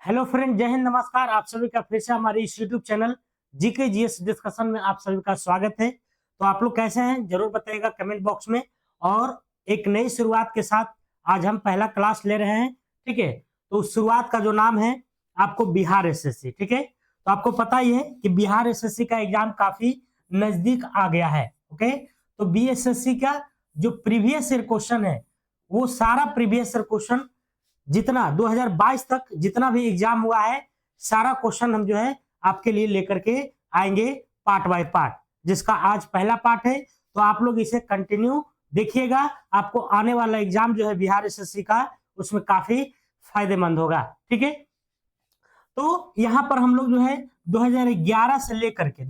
Hello friend, जय हिंद, नमस्कार। आप सभी का फिर से हमारे इस YouTube channel GK GS discussion में आप सभी का स्वागत है। तो आप लोग कैसे हैं जरूर बताइएगा कमेंट बॉक्स में। और एक नई शुरुआत के साथ आज हम पहला क्लास ले रहे हैं, ठीक है। तो उस शुरुआत का जो नाम है आपको बिहार एसएससी, ठीक है। तो आपको पता ही है कि बिहार एसएससी का एग्जाम काफी नजदीक आ गया है, ओके। तो बीएसएससी का जो प्रीवियस ईयर क्वेश्चन है वो सारा प्रीवियस ईयर क्वेश्चन जितना 2022 तक जितना भी एग्जाम हुआ है सारा क्वेश्चन हम जो है आपके लिए लेकर के आएंगे पार्ट बाय पार्ट, जिसका आज पहला पार्ट है। तो आप लोग इसे कंटिन्यू देखिएगा, आपको आने वाला एग्जाम जो है बिहार एसएससी का उसमें काफी फायदेमंद होगा, ठीक है। तो यहाँ पर हम लोग जो है 2011 से लेकर के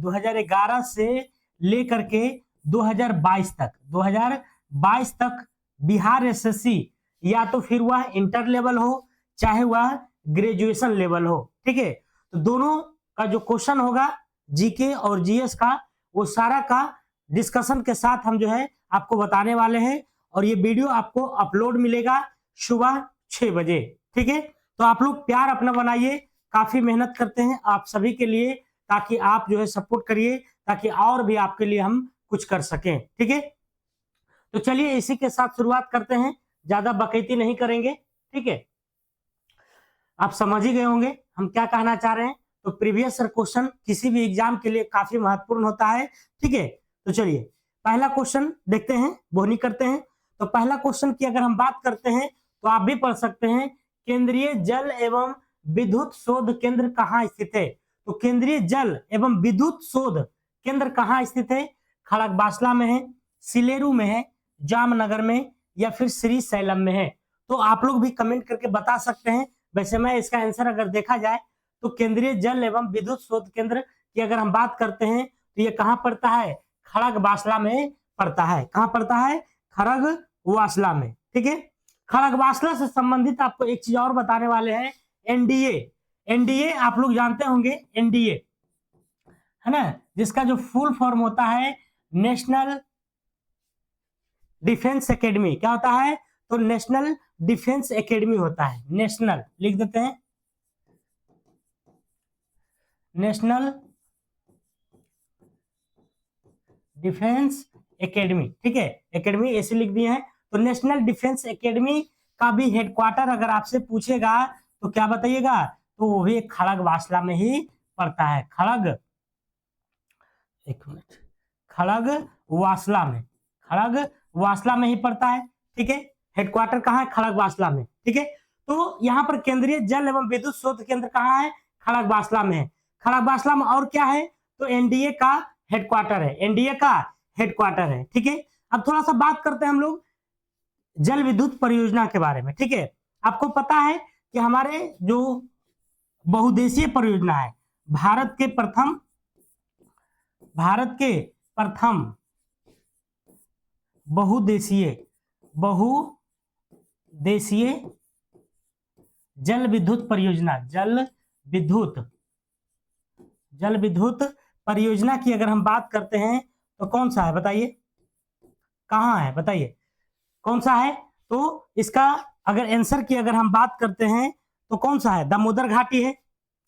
2022 तक बिहार एसएससी या तो फिर वह इंटर लेवल हो चाहे वह ग्रेजुएशन लेवल हो, ठीक है। तो दोनों का जो क्वेश्चन होगा जीके और जीएस का वो सारा का डिस्कशन के साथ हम जो है आपको बताने वाले हैं। और ये वीडियो आपको अपलोड मिलेगा सुबह 6 बजे, ठीक है। तो आप लोग प्यार अपना बनाइए, काफी मेहनत करते हैं आप सभी के लिए, ताकि आप जो है सपोर्ट करिए ताकि और भी आपके लिए हम कुछ कर सकें, ठीक है। तो चलिए इसी के साथ शुरुआत करते हैं, ज्यादा बकैती नहीं करेंगे, ठीक है। आप समझ ही गए होंगे हम क्या कहना चाह रहे हैं। तो प्रीवियस ईयर क्वेश्चन किसी भी एग्जाम के लिए काफी महत्वपूर्ण होता है, ठीक है। तो चलिए पहला क्वेश्चन देखते हैं, बोहनी करते हैं। तो पहला क्वेश्चन की अगर हम बात करते हैं तो आप भी पढ़ सकते हैं, केंद्रीय जल एवं विद्युत शोध केंद्र कहाँ स्थित है। तो केंद्रीय जल एवं विद्युत शोध केंद्र कहाँ स्थित है? खड़गवासला में है, सिलेरू में है, जामनगर में या फिर श्री सैलम में है। तो आप लोग भी कमेंट करके बता सकते हैं। वैसे मैं इसका आंसर अगर देखा जाए तो केंद्रीय जल एवं विद्युत शोध केंद्र की अगर हम बात करते हैं तो ये कहाँ पड़ता है? खड़गवासला में पड़ता है। कहाँ पड़ता है? खड़गवासला में, ठीक है। खड़गवासला से संबंधित आपको एक चीज और बताने वाले हैं, एनडीए। एनडीए आप लोग जानते होंगे, एनडीए है ना, जिसका जो फुल फॉर्म होता है नेशनल डिफेंस एकेडमी। क्या होता है? तो नेशनल डिफेंस एकेडमी होता है। नेशनल लिख देते हैं, नेशनल डिफेंस एकेडमी, ठीक है। एकेडमी ऐसे लिख दिए हैं। तो नेशनल डिफेंस एकेडमी का भी हेडक्वार्टर अगर आपसे पूछेगा तो क्या बताइएगा? तो वो भी खड़गवासला में ही पड़ता है। खड़गवासला में ही पड़ता है, ठीक है। हेडक्वार्टर कहाँ है? खड़गवासला में, ठीक है। तो यहाँ पर केंद्रीय जल एवं विद्युत शोध केंद्र कहाँ है? खड़गवासला में है। खड़गवासला में और क्या है? तो एनडीए का हेडक्वार्टर है, एनडीए का हेडक्वार्टर है, ठीक है। अब थोड़ा सा बात करते हैं हम लोग जल विद्युत परियोजना के बारे में, ठीक है। आपको पता है कि हमारे जो बहुउद्देशीय परियोजना है, भारत के प्रथम बहुउद्देशीय जल विद्युत परियोजना की अगर हम बात करते हैं तो कौन सा है बताइए? कहाँ है बताइए, कौन सा है? तो इसका अगर आंसर की अगर हम बात करते हैं तो कौन सा है? दामोदर घाटी है।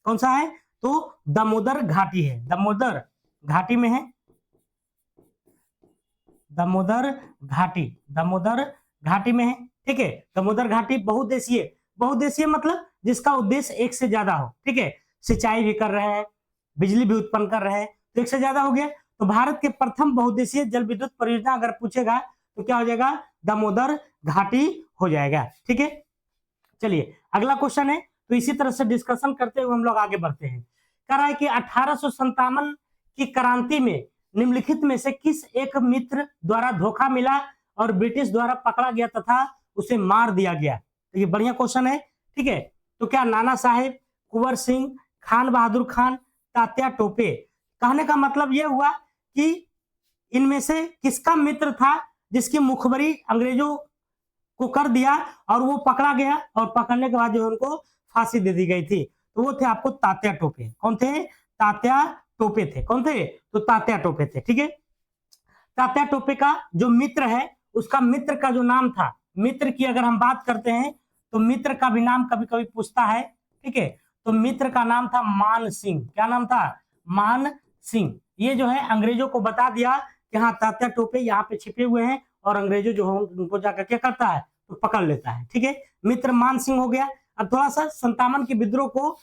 कौन सा है? तो दामोदर घाटी है, दामोदर घाटी में है। दामोदर घाटी में है, ठीक है। दामोदर घाटी बहुउद्देशीय मतलब जिसका उद्देश्य एक से ज्यादा हो, ठीक है। सिंचाई भी कर रहे हैं, बिजली भी उत्पन्न कर रहे हैं, तो एक से ज्यादा हो गया। तो भारत के प्रथम बहुउद्देशीय जल विद्युत परियोजना अगर पूछेगा तो क्या हो जाएगा? दामोदर घाटी हो जाएगा, ठीक है। चलिए अगला क्वेश्चन है। तो इसी तरह से डिस्कशन करते हुए हम लोग आगे बढ़ते हैं। कह रहा है कि 1857 की क्रांति में निम्नलिखित में से किस एक मित्र द्वारा धोखा मिला और ब्रिटिश द्वारा पकड़ा गया तथा उसे मार दिया गया? तो ये बढ़िया क्वेश्चन है, ठीक है। तो क्या नाना साहेब, कुंवर सिंह, खान बहादुर खान, तात्या टोपे? कहने का मतलब यह हुआ कि इनमें से किसका मित्र था जिसकी मुखबरी अंग्रेजों को कर दिया और वो पकड़ा गया और पकड़ने के बाद जो उनको फांसी दे दी गई थी। तो वो थे आपको तात्या टोपे। कौन थे? तात्या टोपे थे। कौन थे? तो तात्या टोपे थे, ठीक है। तात्या टोपे का जो मित्र है उसका मित्र का जो नाम था, मित्र की अगर हम बात करते हैं तो मित्र का भी नाम कभी कभी पूछता है, ठीक है। तो मित्र का नाम था मान सिंह। क्या नाम था? मान सिंह। ये जो है अंग्रेजों को बता दिया कि हाँ तात्या टोपे यहाँ पे छिपे हुए हैं, और अंग्रेजों जो है उनको जाकर क्या करता है, तो पकड़ लेता है। ठीक है, मित्र मान सिंह हो गया। अब थोड़ा सा 57 के विद्रोह को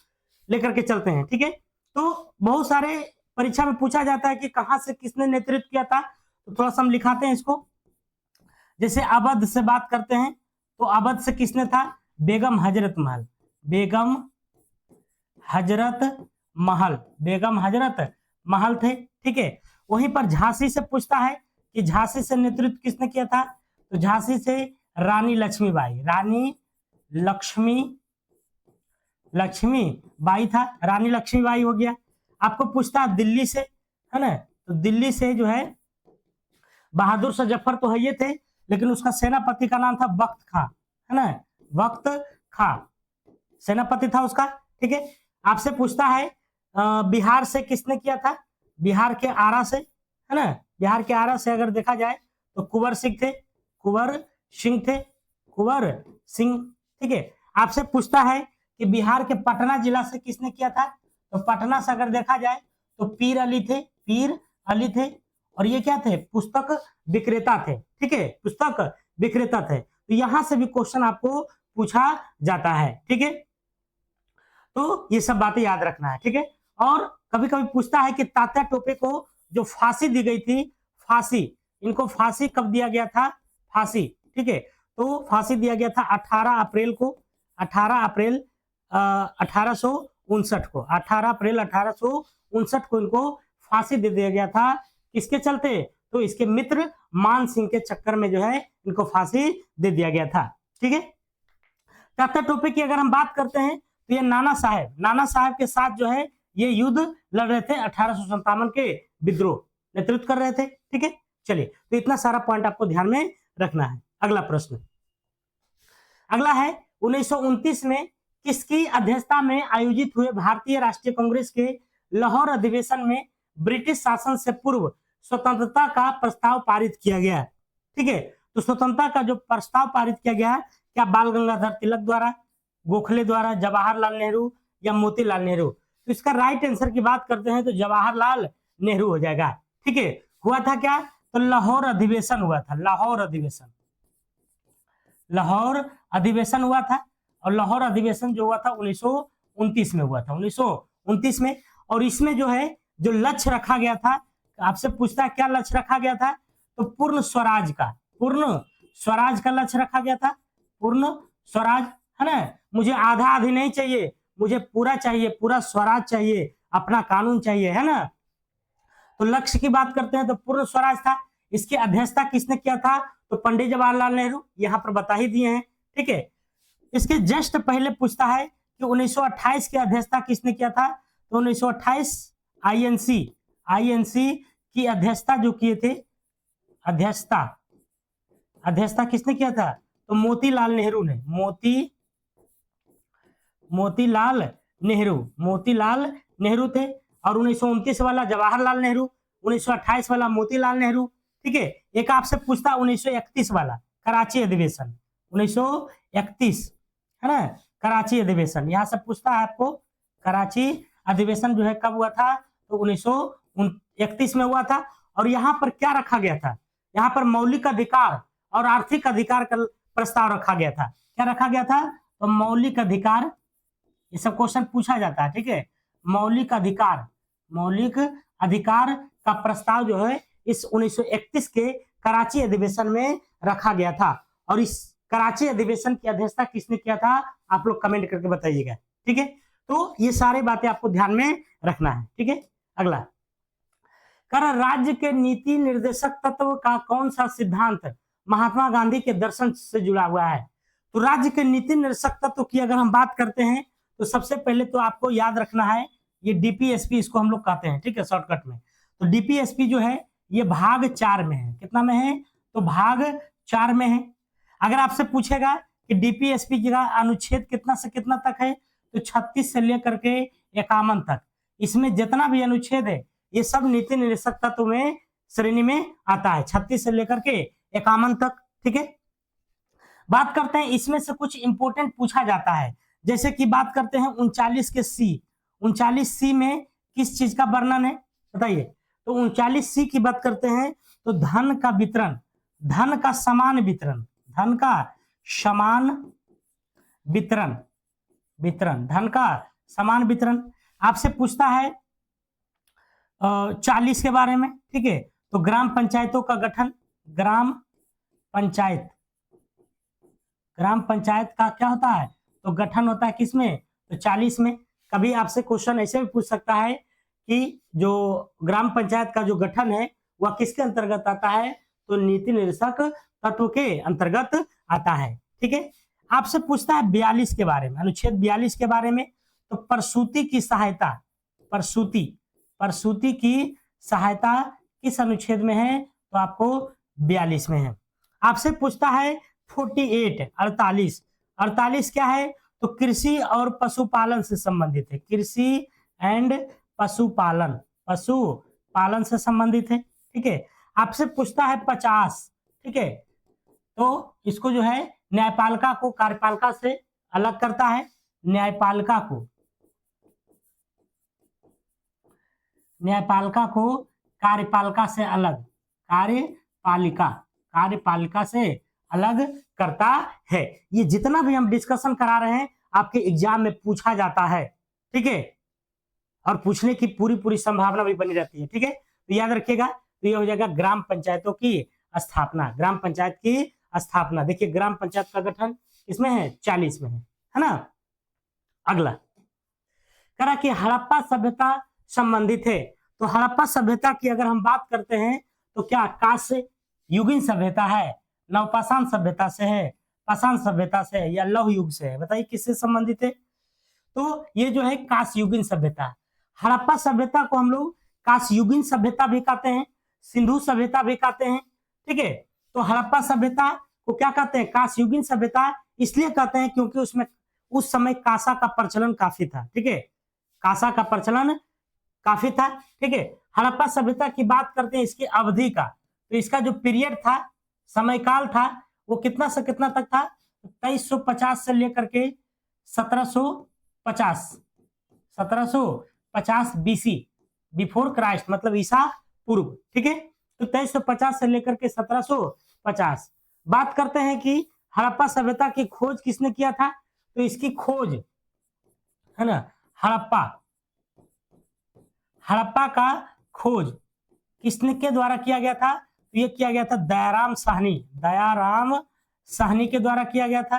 लेकर के चलते हैं। ठीक है, तो बहुत सारे परीक्षा में पूछा जाता है कि कहां से किसने नेतृत्व किया था, तो थोड़ा सा हम लिखाते हैं इसको। जैसे अवध से बात करते हैं, तो अवध से किसने था? बेगम हजरत महल। बेगम हजरत महल, बेगम हजरत महल थे। ठीक है, वहीं पर झांसी से पूछता है कि झांसी से नेतृत्व किसने किया था, तो झांसी से रानी लक्ष्मीबाई। रानी लक्ष्मीबाई था, रानी लक्ष्मीबाई हो गया। आपको पूछता है दिल्ली से, है ना, तो दिल्ली से जो है बहादुर शाह जफर तो है ये थे, लेकिन उसका सेनापति का नाम था बख्त खां, है ना, बख्त खां सेनापति था उसका। ठीक है, आपसे पूछता है बिहार से किसने किया था, बिहार के आरा से, है ना, बिहार के आरा से अगर देखा जाए तो कुंवर सिंह थे, कुंवर सिंह। ठीक है, आपसे पूछता है कि बिहार के पटना जिला से किसने किया था, तो पटना से अगर देखा जाए तो पीर अली थे, और ये क्या थे? पुस्तक विक्रेता थे। ठीक है, पुस्तक विक्रेता थे। तो यहां से भी क्वेश्चन आपको पूछा जाता है। ठीक है, तो ये सब बातें याद रखना है। ठीक है, और कभी कभी पूछता है कि तात्या टोपे को जो फांसी दी गई थी, इनको फांसी कब दिया गया था? ठीक है, तो फांसी दिया गया था 18 अप्रैल 1859 को। 18 अप्रैल 1859 को इनको फांसी दे दिया गया था। किसके चलते? तो इसके मित्र मान सिंह के चक्कर में जो है इनको फांसी दे दिया गया था। ठीक है, तात्या टोपे की अगर हम बात करते हैं तो ये नाना साहब के साथ जो है ये युद्ध लड़ रहे थे, 1857 के विद्रोह नेतृत्व कर रहे थे। ठीक है, चलिए, तो इतना सारा पॉइंट आपको ध्यान में रखना है। अगला प्रश्न, अगला है 1929 में किसकी अध्यक्षता में आयोजित हुए भारतीय राष्ट्रीय कांग्रेस के लाहौर अधिवेशन में ब्रिटिश शासन से पूर्व स्वतंत्रता का प्रस्ताव पारित किया गया? ठीक है, तो स्वतंत्रता का जो प्रस्ताव पारित किया गया, क्या बाल गंगाधर तिलक द्वारा, गोखले द्वारा, जवाहरलाल नेहरू या मोतीलाल नेहरू? तो इसका राइट आंसर की बात करते हैं तो जवाहरलाल नेहरू हो जाएगा। ठीक है, हुआ था क्या? तो लाहौर अधिवेशन हुआ था, लाहौर अधिवेशन हुआ था। और लाहौर अधिवेशन जो हुआ था 1929 में हुआ था, 1929 में। और इसमें जो है जो लक्ष्य रखा गया था, आपसे पूछता है क्या लक्ष्य रखा गया था, तो पूर्ण स्वराज का लक्ष्य रखा गया था। पूर्ण स्वराज, है ना, मुझे आधा आधी नहीं चाहिए, मुझे पूरा चाहिए, पूरा स्वराज चाहिए, अपना कानून चाहिए, है ना। तो लक्ष्य की बात करते हैं तो पूर्ण स्वराज था। इसकी अध्यक्षता किसने किया था, तो पंडित जवाहरलाल नेहरू, यहां पर बता ही दिए हैं। ठीक है, इसके जस्ट पहले पूछता है कि 1928 की अध्यक्षता किसने किया था, तो 1928 आईएनसी की अध्यक्षता जो किए थे, अध्यक्षता किसने किया था, तो मोतीलाल नेहरू थे। और 1929 वाला जवाहरलाल नेहरू, 1928 वाला मोतीलाल नेहरू। ठीक है, एक आपसे पूछता 1931 वाला कराची अधिवेशन, 1931, है ना, कराची अधिवेशन, यहां से पूछता है आपको कराची अधिवेशन जो है कब हुआ था, तो 1931 में हुआ था। और यहाँ पर क्या रखा गया था, यहाँ पर मौलिक अधिकार और आर्थिक अधिकार का प्रस्ताव रखा गया था। क्या रखा गया था, तो मौलिक अधिकार, ये सब क्वेश्चन पूछा जाता है। ठीक है, मौलिक अधिकार का प्रस्ताव जो है इस 1931 के कराची अधिवेशन में रखा गया था। और इस कराची अधिवेशन की अध्यक्षता किसने किया था, आप लोग कमेंट करके बताइएगा। ठीक है, तो ये सारी बातें आपको ध्यान में रखना है। ठीक है, अगला, कर राज्य के नीति निर्देशक तत्व का कौन सा सिद्धांत महात्मा गांधी के दर्शन से जुड़ा हुआ है? तो राज्य के नीति निर्देशक तत्व की अगर हम बात करते हैं तो सबसे पहले तो आपको याद रखना है, ये डीपीएसपी इसको हम लोग कहते हैं। ठीक है, शॉर्टकट में। तो डीपीएसपी जो है ये भाग 4 में है। कितना में है, तो भाग 4 में है। अगर आपसे पूछेगा कि डीपीएसपी का अनुच्छेद कितना से कितना तक है, तो 36 से लेकर के 51 तक, इसमें जितना भी अनुच्छेद है ये सब नीति निर्देशक तत्व में श्रेणी में आता है, 36 से लेकर के 51 तक। ठीक है, बात करते हैं इसमें से कुछ इंपोर्टेंट पूछा जाता है, जैसे कि बात करते हैं 39 के सी, 39 सी में किस चीज का वर्णन है बताइए। तो 39 सी की बात करते हैं तो धन का वितरण, धन का समान वितरण, धन का समान वितरण, धन का समान वितरण। आपसे पूछता है 40 के बारे में, ठीक है। तो ग्राम पंचायतों का गठन, ग्राम पंचायत, ग्राम पंचायत का क्या होता है तो गठन होता है किसमें तो 40 में। कभी आपसे क्वेश्चन ऐसे भी पूछ सकता है कि जो ग्राम पंचायत का जो गठन है वह किसके अंतर्गत आता है तो नीति निर्देशक तत्व के अंतर्गत आता है, ठीक है। आपसे पूछता है 42 के बारे में, अनुच्छेद 42 के बारे में। तो प्रसूति की सहायता, प्रसूति की सहायता किस अनुच्छेद में है तो आपको 42 में है। आपसे पूछता है 48 48 क्या है तो कृषि और पशुपालन से संबंधित है, कृषि एंड पशुपालन, पशुपालन से संबंधित है, ठीक है। आपसे पूछता है 50, ठीक है। तो इसको जो है न्यायपालिका को कार्यपालिका से अलग करता है, न्यायपालिका को कार्यपालिका से अलग, कार्यपालिका से अलग करता है। ये जितना भी हम डिस्कशन करा रहे हैं आपके एग्जाम में पूछा जाता है, ठीक है, और पूछने की पूरी संभावना भी बनी रहती है, ठीक है। तो याद रखिएगा, तो ये हो जाएगा ग्राम पंचायतों की स्थापना, ग्राम पंचायत की स्थापना। देखिए ग्राम पंचायत का गठन इसमें है 40 में है ना। अगला करा कि हड़प्पा सभ्यता संबंधित है। तो हड़प्पा सभ्यता की अगर हम बात करते हैं तो क्या कांस्य युगीन सभ्यता है, नवपाषाण सभ्यता से है, पाषाण सभ्यता से है या लौह युग से है, बताइए किससे संबंधित है। तो ये जो है कांस्य युगीन सभ्यता। हड़प्पा सभ्यता को हम लोग कांस्य युगीन सभ्यता भी कहते हैं, सिंधु सभ्यता भी कहते हैं, ठीक है। तो हड़प्पा सभ्यता को क्या कहते हैं कांस्य युगीन सभ्यता इसलिए कहते हैं क्योंकि उसमें उस समय कांसा का प्रचलन काफी था, ठीक है, कांसा का प्रचलन काफी था, ठीक है। हड़प्पा सभ्यता की बात करते हैं इसकी अवधि का, तो इसका जो पीरियड था, समय काल था, वो कितना से कितना तक था 2350 से लेकर के 1750 बीसी, बिफोर क्राइस्ट, मतलब ईसा पूर्व, ठीक है। तो 2350 से लेकर के 1750। बात करते हैं कि हड़प्पा सभ्यता की खोज किसने किया था, तो इसकी खोज है ना हड़प्पा का खोज किसने के द्वारा किया गया था, तो ये किया गया था दयाराम साहनी के द्वारा किया गया था,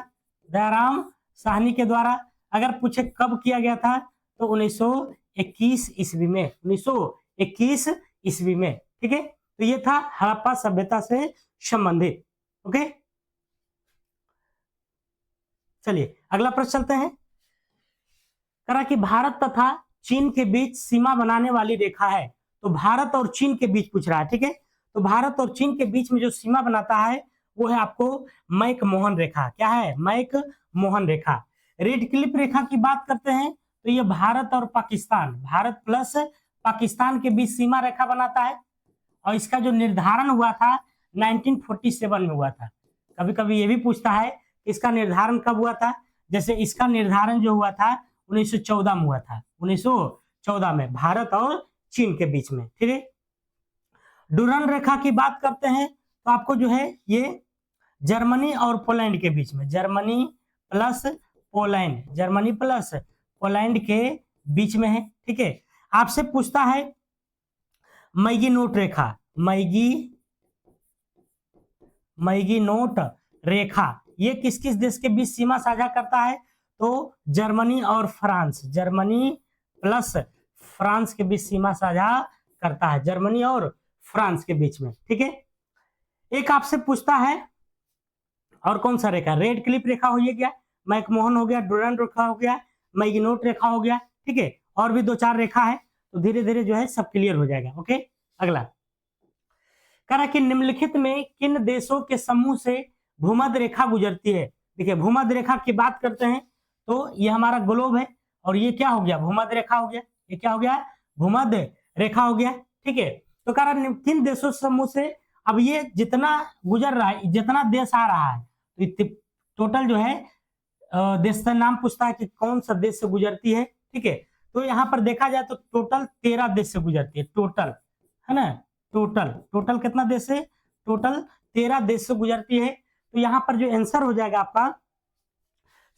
दयाराम साहनी के द्वारा। अगर पूछे कब किया गया था तो 1921 ईस्वी में, 1921 ईस्वी में, ठीक है। तो ये था हड़प्पा सभ्यता से संबंधित, ओके। चलिए अगला प्रश्न चलते हैं। करा कि भारत तथा चीन के बीच सीमा बनाने वाली रेखा है। तो भारत और चीन के बीच पूछ रहा है, ठीक है। तो भारत और चीन के बीच में जो सीमा बनाता है वो है आपको मैक-मोहन रेखा। क्या है मैक-मोहन रेखा। रेड क्लिफ रेखा की बात करते हैं तो ये भारत और पाकिस्तान, भारत प्लस पाकिस्तान के बीच सीमा रेखा बनाता है, और इसका जो निर्धारण हुआ था 1947 में हुआ था। कभी कभी ये भी पूछता है इसका निर्धारण कब हुआ था, जैसे इसका निर्धारण जो हुआ था 1914 में हुआ था, 1914 में भारत और चीन के बीच में, ठीक है। डुरन रेखा की बात करते हैं तो आपको जो है ये जर्मनी और पोलैंड के बीच में, जर्मनी प्लस पोलैंड के बीच में है, ठीक है। आपसे पूछता है मैगी नोट रेखा, मैगी नोट रेखा ये किस किस देश के बीच सीमा साझा करता है, तो जर्मनी और फ्रांस, जर्मनी प्लस फ्रांस के बीच सीमा साझा करता है, जर्मनी और फ्रांस के बीच में, ठीक है। एक आपसे पूछता है और कौन सा रेखा, रेड क्लिफ रेखा हो गया, मैक-मोहन हो गया, डुरन रेखा हो गया, मैगी नोट रेखा हो गया, ठीक है। और भी 2-4 रेखा है, तो धीरे धीरे जो है सब क्लियर हो जाएगा, ओके। अगला कह रहा कि निम्नलिखित में किन देशों के समूह से भूमध्य रेखा गुजरती है। देखिए भूमध्य रेखा की बात करते हैं तो ये हमारा ग्लोब है, और ये क्या हो गया भूमध्य रेखा हो गया, ये क्या हो गया भूमध्य रेखा हो गया, ठीक है। तो कह रहा किन देशों समूह से, अब ये जितना गुजर रहा है, जितना देश आ रहा है, तो टोटल जो है देश का नाम पूछता है कि कौन सा देश से गुजरती है, ठीक है। तो यहाँ पर देखा जाए तो टोटल 13 देश से गुजरती है, टोटल, है ना, टोटल कितना देश है, टोटल 13 देश से गुजरती है। तो यहाँ पर जो आंसर हो जाएगा आपका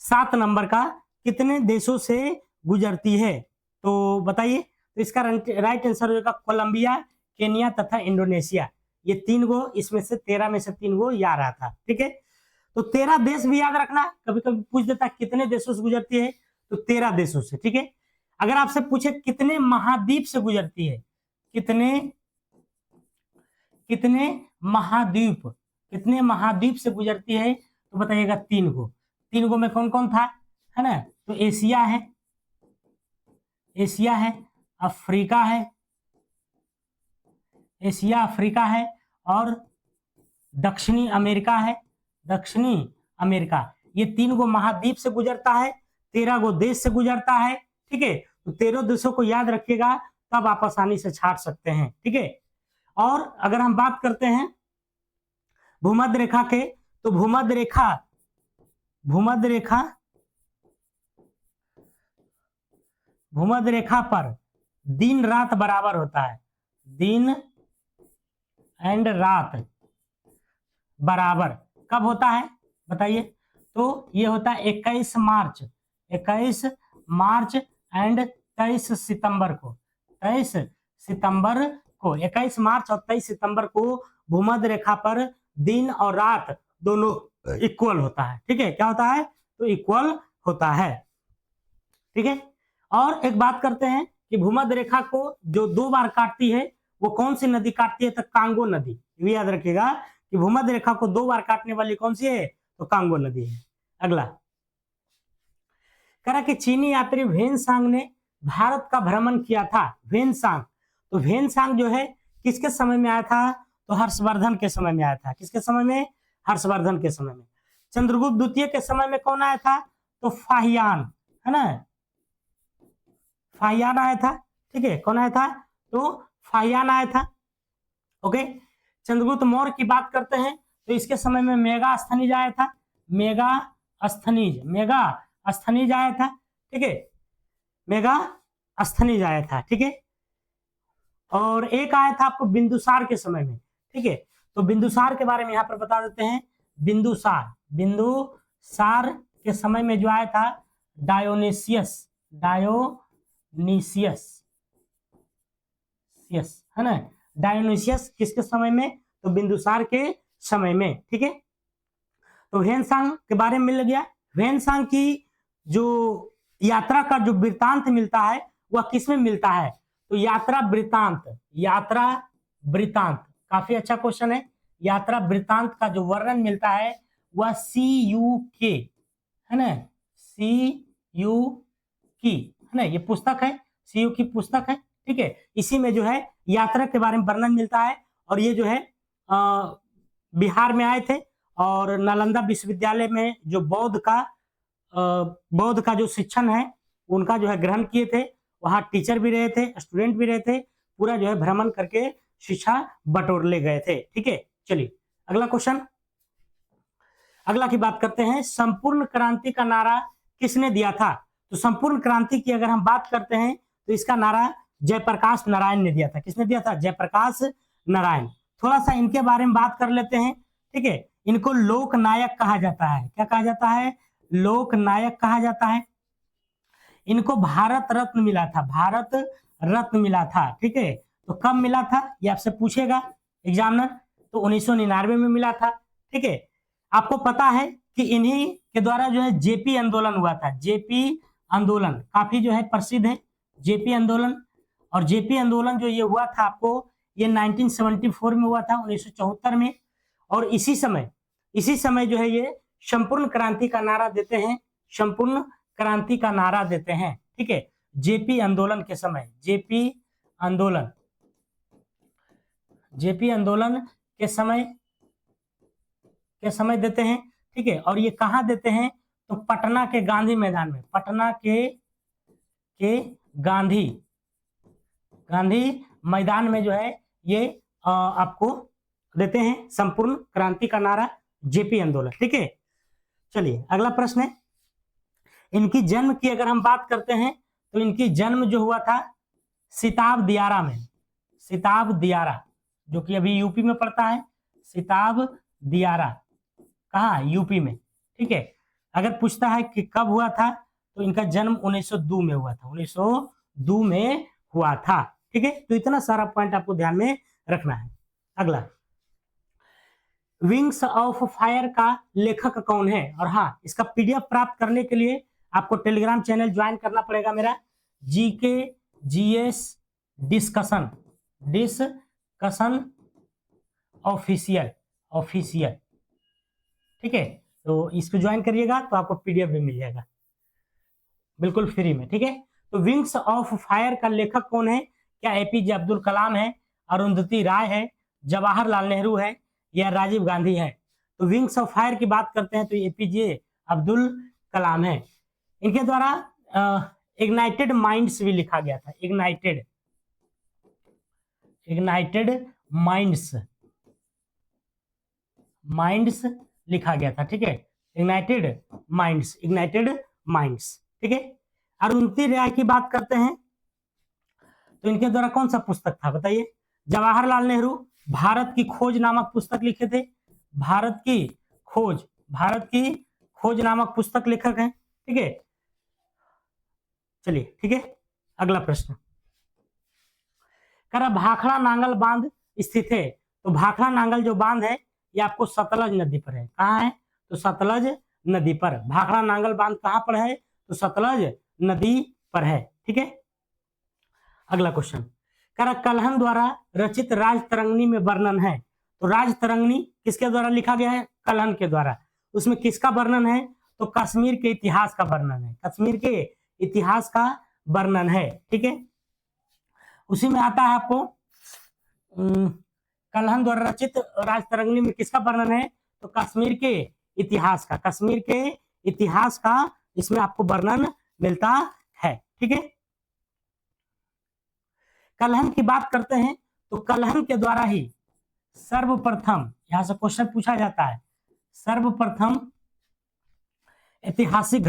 7 नंबर का, कितने देशों से गुजरती है, तो बताइए। तो इसका राइट आंसर हो जाएगा कोलंबिया, केनिया तथा इंडोनेशिया। ये 3 गो, इसमें से 13 में से 3 गो ये आ रहा था, ठीक है। तो 13 देश भी याद रखना, कभी कभी पूछ देता है कितने देशों से गुजरती है, तो 13 देशों से, ठीक है। अगर आपसे पूछे कितने महाद्वीप से गुजरती है, कितने महाद्वीप से गुजरती है, तो बताइएगा 3 गो। 3 गो में कौन कौन था, है ना, तो एशिया है, अफ्रीका है, और दक्षिणी अमेरिका। ये 3 गो महाद्वीप से गुजरता है, 13 गो देश से गुजरता है, ठीक है। तो 13 देशों को याद रखिएगा, तब आप आसानी से छाट सकते हैं, ठीक है। और अगर हम बात करते हैं भूमध्य रेखा के, तो भूमध्य रेखा पर दिन रात बराबर होता है, दिन एंड रात बराबर कब होता है बताइए। तो ये होता है 21 मार्च एंड 23 सितंबर को, 21 मार्च और 23 सितंबर को भूमध्य रेखा पर दिन और रात दोनों इक्वल होता है, ठीक है। क्या होता है, तो इक्वल होता है, ठीक है। और एक बात करते हैं कि भूमध्य रेखा को जो 2 बार काटती है, वो कौन सी नदी काटती है, तो कांगो नदी। ये याद रखिएगा कि भूमध्य रेखा को 2 बार काटने वाली कौन सी है, तो कांगो नदी है। अगला कह रहा कि चीनी यात्री वेनसांग ने भारत का भ्रमण किया था। वेनसांग, तो वेनसांग जो है किसके समय में आया था, तो हर्षवर्धन के समय में आया था। किसके समय में, हर्षवर्धन के समय में। चंद्रगुप्त द्वितीय के समय में कौन आया था, तो फाहियान, है ना, फाहियान आया था, ठीक है। कौन आया था, तो फाहियान आया था, ओके। चंद्रगुप्त मौर्य की बात करते हैं, तो इसके समय में मेगास्थनीज आया था, मेगास्थनीज आया था, ठीक है, मेगास्थनीज आया था, ठीक है। और एक आया था आपको बिंदुसार के समय में, ठीक है। तो बिंदुसार के बारे में यहाँ पर बता देते हैं। बिंदुसार के समय में जो आया था डायोनिसियस, है ना, डायोनिसियस किसके समय में, तो बिंदुसार के समय में, ठीक है। तो वेनसांग के बारे में मिल गया। वेनसांग की जो यात्रा का जो वृत्तांत मिलता है, वह किसमें मिलता है, तो यात्रा वृत्तांत काफी अच्छा क्वेश्चन है। यात्रा वृत्तांत का जो वर्णन मिलता है वह CUK, है ना, CUK, है ना, ये पुस्तक है, CU की पुस्तक है, ठीक है। इसी में जो है यात्रा के बारे में वर्णन मिलता है। और ये जो है बिहार में आए थे, और नालंदा विश्वविद्यालय में जो बौद्ध का जो शिक्षण है उनका जो है ग्रहण किए थे। वहां टीचर भी रहे थे, स्टूडेंट भी रहे थे, पूरा जो है भ्रमण करके शिक्षा बटोर ले गए थे, ठीक है। चलिए अगला क्वेश्चन, अगला की बात करते हैं। संपूर्ण क्रांति का नारा किसने दिया था, तो संपूर्ण क्रांति की अगर हम बात करते हैं तो इसका नारा जयप्रकाश नारायण ने दिया था। किसने दिया था, जयप्रकाश नारायण। थोड़ा सा इनके बारे में बात कर लेते हैं, ठीक है। इनको लोकनायक कहा जाता है। क्या कहा जाता है, लोकनायक कहा जाता है। इनको भारत रत्न मिला था, ठीक है। तो कब मिला था, ये आपसे पूछेगा एग्जामिनर, तो 1999 में मिला था, ठीक है। आपको पता है कि इन्हीं के द्वारा जो है जेपी आंदोलन हुआ था। जेपी आंदोलन काफी जो है प्रसिद्ध है, जेपी आंदोलन। और जेपी आंदोलन जो ये हुआ था आपको, ये 1974 में हुआ था, 1974 में। और इसी समय जो है ये संपूर्ण क्रांति का नारा देते हैं, संपूर्ण क्रांति का नारा देते हैं, ठीक है। जेपी आंदोलन के समय, जेपी आंदोलन के समय देते हैं, ठीक है। और ये कहाँ देते हैं, तो पटना के गांधी मैदान में, पटना के गांधी मैदान में जो है ये आपको देते हैं संपूर्ण क्रांति का नारा, जेपी आंदोलन, ठीक है। चलिए अगला प्रश्न है, इनकी जन्म की अगर हम बात करते हैं तो इनकी जन्म जो हुआ था सिताब दियारा में, सिताब दियारा जो कि अभी यूपी में पड़ता है, सिताब दियारा कहाँ, यूपी में। ठीक है, अगर पूछता है कि कब हुआ था तो इनका जन्म 1902 में हुआ था, 1902 में हुआ था। ठीक है, तो इतना सारा पॉइंट आपको ध्यान में रखना है। अगला, विंग्स ऑफ फायर का लेखक कौन है? और हाँ, इसका पीडीएफ प्राप्त करने के लिए आपको टेलीग्राम चैनल ज्वाइन करना पड़ेगा मेरा, जीके जीएस डिस्कशन ऑफिशियल। ठीक है, तो इसको ज्वाइन करिएगा तो आपको पीडीएफ भी मिल जाएगा बिल्कुल फ्री में। ठीक है, तो विंग्स ऑफ फायर का लेखक कौन है? क्या एपीजे अब्दुल कलाम है, अरुंधति राय है, जवाहरलाल नेहरू है या राजीव गांधी है? तो विंग्स ऑफ फायर की बात करते हैं तो एपीजे अब्दुल कलाम है। इनके द्वारा इग्नाइटेड माइंड्स भी लिखा गया था, इग्नाइटेड माइंड्स लिखा गया था। ठीक है, इग्नाइटेड माइंड्स। ठीक है, अरुंधति राय की बात करते हैं तो इनके द्वारा कौन सा पुस्तक था बताइए? जवाहरलाल नेहरू भारत की खोज नामक पुस्तक लिखे थे, भारत की खोज नामक पुस्तक लेखक हैं। ठीक है, चलिए ठीक है, अगला प्रश्न, कह रहा भाखड़ा नांगल बांध स्थित है। तो भाखड़ा नांगल जो बांध है ये आपको सतलज नदी पर है। कहाँ है? तो सतलज नदी पर। भाखड़ा नांगल बांध कहाँ पर है? तो सतलज नदी पर है। ठीक है, अगला क्वेश्चन, कह रहा कल्हन द्वारा रचित राजतरंगिणी में वर्णन है। तो राजतरंगिणी किसके द्वारा लिखा गया है? कल्हन के द्वारा। उसमें किसका वर्णन है? तो कश्मीर के इतिहास का वर्णन है, कश्मीर के इतिहास का वर्णन है। ठीक है, उसी में आता है आपको कल्हन द्वारा रचित राजतरंगिणी में किसका वर्णन है? तो कश्मीर के इतिहास का इसमें आपको वर्णन मिलता है। ठीक है, कल्हन की बात करते हैं तो कल्हन के द्वारा ही सर्वप्रथम, यहां से क्वेश्चन पूछा जाता है, सर्वप्रथम ऐतिहासिक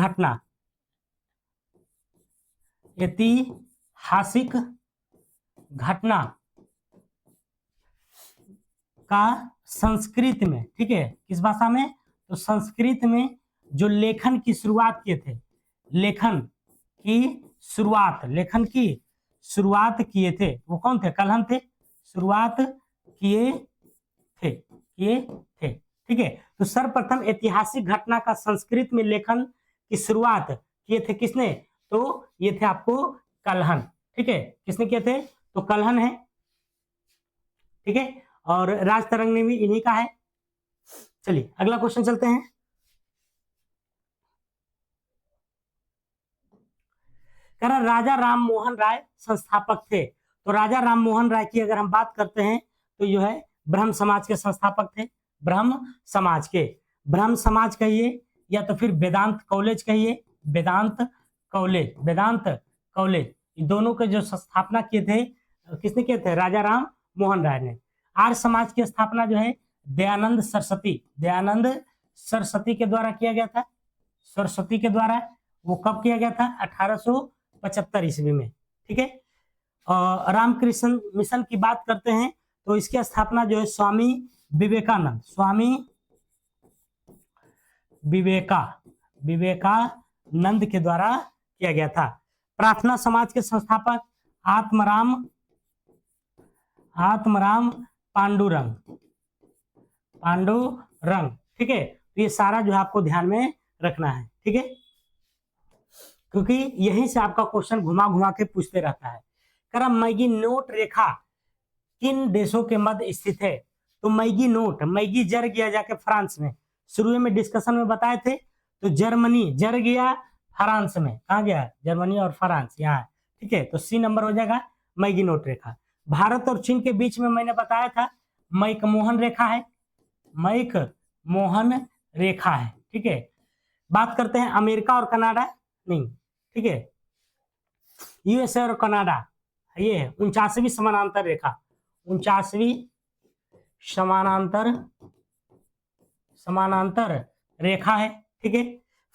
घटना का संस्कृत में, ठीक है, किस भाषा में? तो संस्कृत में जो लेखन की शुरुआत किए थे, लेखन की शुरुआत किए थे वो कौन थे? कल्हन थे, शुरुआत किए थे। ठीक है, तो सर्वप्रथम ऐतिहासिक घटना का संस्कृत में लेखन की शुरुआत किए थे किसने? तो ये थे आपको कल्हन। ठीक है, किसने किए थे? तो कल्हन है। ठीक है, और राजतरंगिणी भी इन्हीं का है। चलिए अगला क्वेश्चन चलते हैं, कह रहा राजा राम मोहन राय संस्थापक थे। तो राजा राम मोहन राय की अगर हम बात करते हैं तो जो है ब्रह्म समाज के संस्थापक थे, ब्रह्म समाज कहिए या तो फिर वेदांत कॉलेज कहिए, वेदांत कॉलेज दोनों के जो स्थापना किए थे किसने किए थे? राजा राम मोहन राय ने। आर्य समाज की स्थापना जो है दयानंद सरस्वती के द्वारा किया गया था, सरस्वती के द्वारा। वो कब किया गया था? 1875 ईस्वी में। ठीक है, और रामकृष्ण मिशन की बात करते हैं तो इसकी स्थापना जो है स्वामी विवेकानंद के द्वारा किया गया था। प्रार्थना समाज के संस्थापक आत्मराम पांडुरंग। ठीक है, तो ये सारा जो है आपको ध्यान में रखना है। ठीक है, क्योंकि यहीं से आपका क्वेश्चन घुमा के पूछते रहता है। करा मैगी नोट रेखा किन देशों के मध्य स्थित है? तो मैगी जर गया जाके फ्रांस में। शुरू में डिस्कशन में बताए थे, तो जर्मनी जर गया फ्रांस में। कहा गया? जर्मनी और फ्रांस यहाँ। ठीक है, तो सी नंबर हो जाएगा मैगी नोट रेखा। भारत और चीन के बीच में मैंने बताया था मैकमोहन रेखा है। ठीक है, बात करते हैं अमेरिका और कनाडा, नहीं, ठीक है, यूएसए और कनाडा, ये है 49वीं समानांतर रेखा, 49वीं समानांतर रेखा है। ठीक है,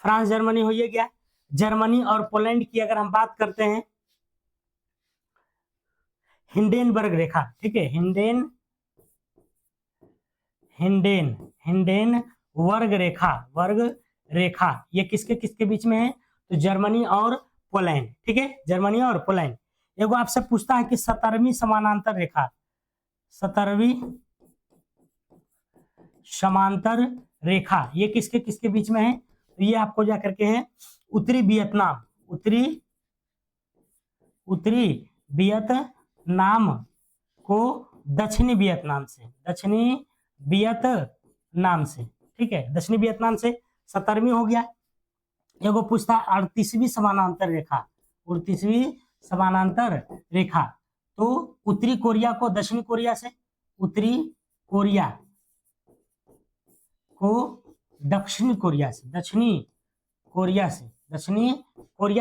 फ्रांस जर्मनी हो गया। जर्मनी और पोलैंड की अगर हम बात करते हैं, हिंडेनबर्ग रेखा, ठीक है, हिंडेन वर्ग रेखा, ये किसके किसके बीच में है? तो जर्मनी और पोलैंड, ठीक है, जर्मनी और पोलैंड। एगो आपसे पूछता है कि 17वीं समानांतर रेखा, 17वीं समांतर रेखा ये किसके किसके बीच में है? तो ये आपको जा करके है उत्तरी वियतनाम को दक्षिणी वियतनाम से, ठीक है, दक्षिणी वियतनाम से 17वीं हो गया। एगो पूछता है 38वीं समानांतर रेखा, तो उत्तरी कोरिया को दक्षिणी कोरिया से, उत्तरी कोरिया को दक्षिणी कोरिया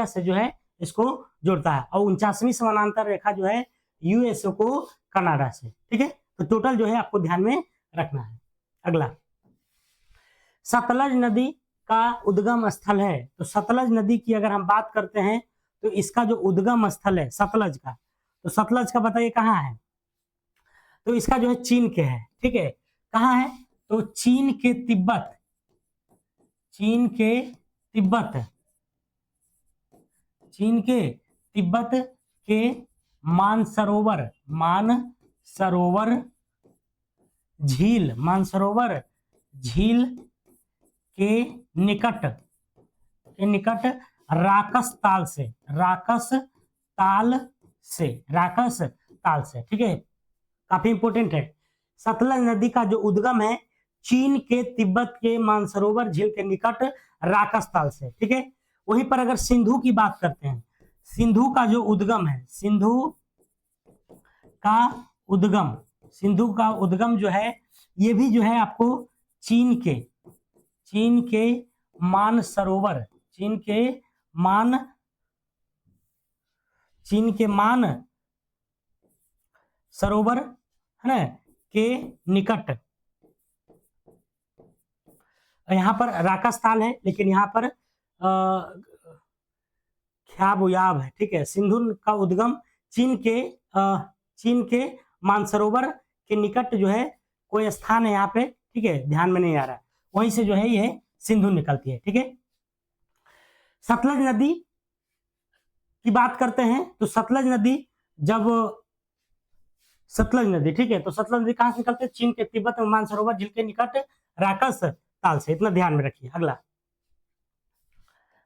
से जो है इसको जोड़ता है, और 49वीं समानांतर रेखा जो है यूएसए को कनाडा से, ठीक है। तो टोटल जो है आपको ध्यान में रखना है। अगला, सतलज नदी का उद्गम स्थल है। तो सतलज नदी की अगर हम बात करते हैं तो इसका जो उद्गम स्थल है सतलज का, तो सतलज का बताइए कहाँ है? तो इसका जो है चीन के है, ठीक है। कहाँ है? तो चीन के तिब्बत के मानसरोवर झील के निकट राकस ताल से, ठीक है, काफी इंपोर्टेंट है। सतलज नदी का जो उद्गम है चीन के तिब्बत के मानसरोवर झील के निकट राकस ताल से, ठीक है। वहीं पर अगर सिंधु की बात करते हैं, सिंधु का जो उद्गम है, सिंधु का उद्गम जो है ये भी जो है आपको चीन के मानसरोवर है ना के निकट, यहाँ पर राकस्थान है लेकिन यहाँ पर ख्याबुयाब है, ठीक है। सिंधु का उद्गम चीन के मानसरोवर के निकट जो है कोई स्थान है यहाँ पे, ठीक है, ध्यान में नहीं आ रहा है, वहीं से जो है ये सिंधु निकलती है, ठीक है। सतलज नदी की बात करते हैं तो सतलज नदी, ठीक है, तो सतलज नदी कहाँ से निकलती है? चीन के तिब्बत में मानसरोवर झील के निकट राकस ताल से, इतना ध्यान में रखिए।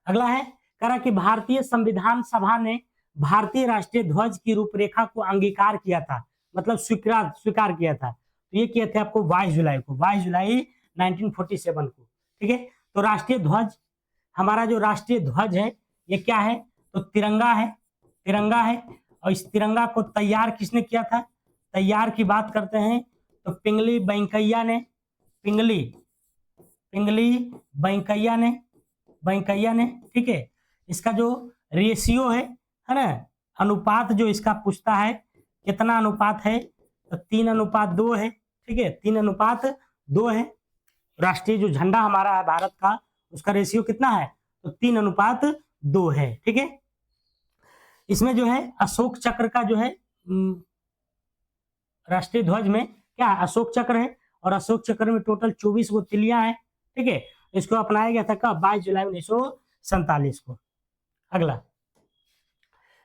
अगला है करा कि भारतीय संविधान सभा ने भारतीय राष्ट्रीय ध्वज की रूपरेखा को अंगीकार किया था, मतलब स्वीकार किया था, तो ये किए थे आपको 22 जुलाई 1947 को, ठीक है। तो राष्ट्रीय ध्वज, हमारा जो राष्ट्रीय ध्वज है ये क्या है? तो तिरंगा है, और इस तिरंगा को तैयार किसने किया था? तैयार की बात करते हैं तो पिंगली वेंकैया ने, ठीक है। इसका जो रेशियो है ना, अनुपात जो इसका पूछता है कितना अनुपात है, तो 3:2 है, ठीक है, 3:2 है। राष्ट्रीय जो झंडा हमारा है भारत का, उसका रेशियो कितना है? तो 3:2 है, ठीक है। इसमें जो है अशोक चक्र का जो है राष्ट्रीय ध्वज में क्या है? अशोक चक्र है, और अशोक चक्र में टोटल 24 गो तिलियां हैं, ठीक है। इसको अपनाया गया था कब? 22 जुलाई 1947 को। अगला,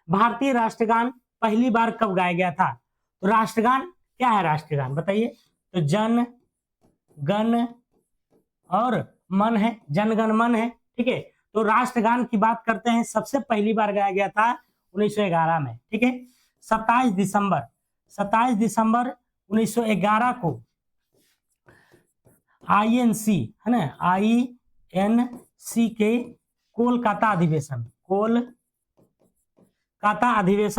भारतीय राष्ट्रगान पहली बार कब गाया गया था? तो राष्ट्रगान क्या है? राष्ट्रगान बताइए। तो जन गण और मन है, जनगण मन है, ठीक है। तो राष्ट्रगान की बात करते हैं, सबसे पहली बार गाया गया था 1911 में, ठीक है। 27 दिसंबर 1911 को INC है ना, INC के कोलकाता अधिवेशन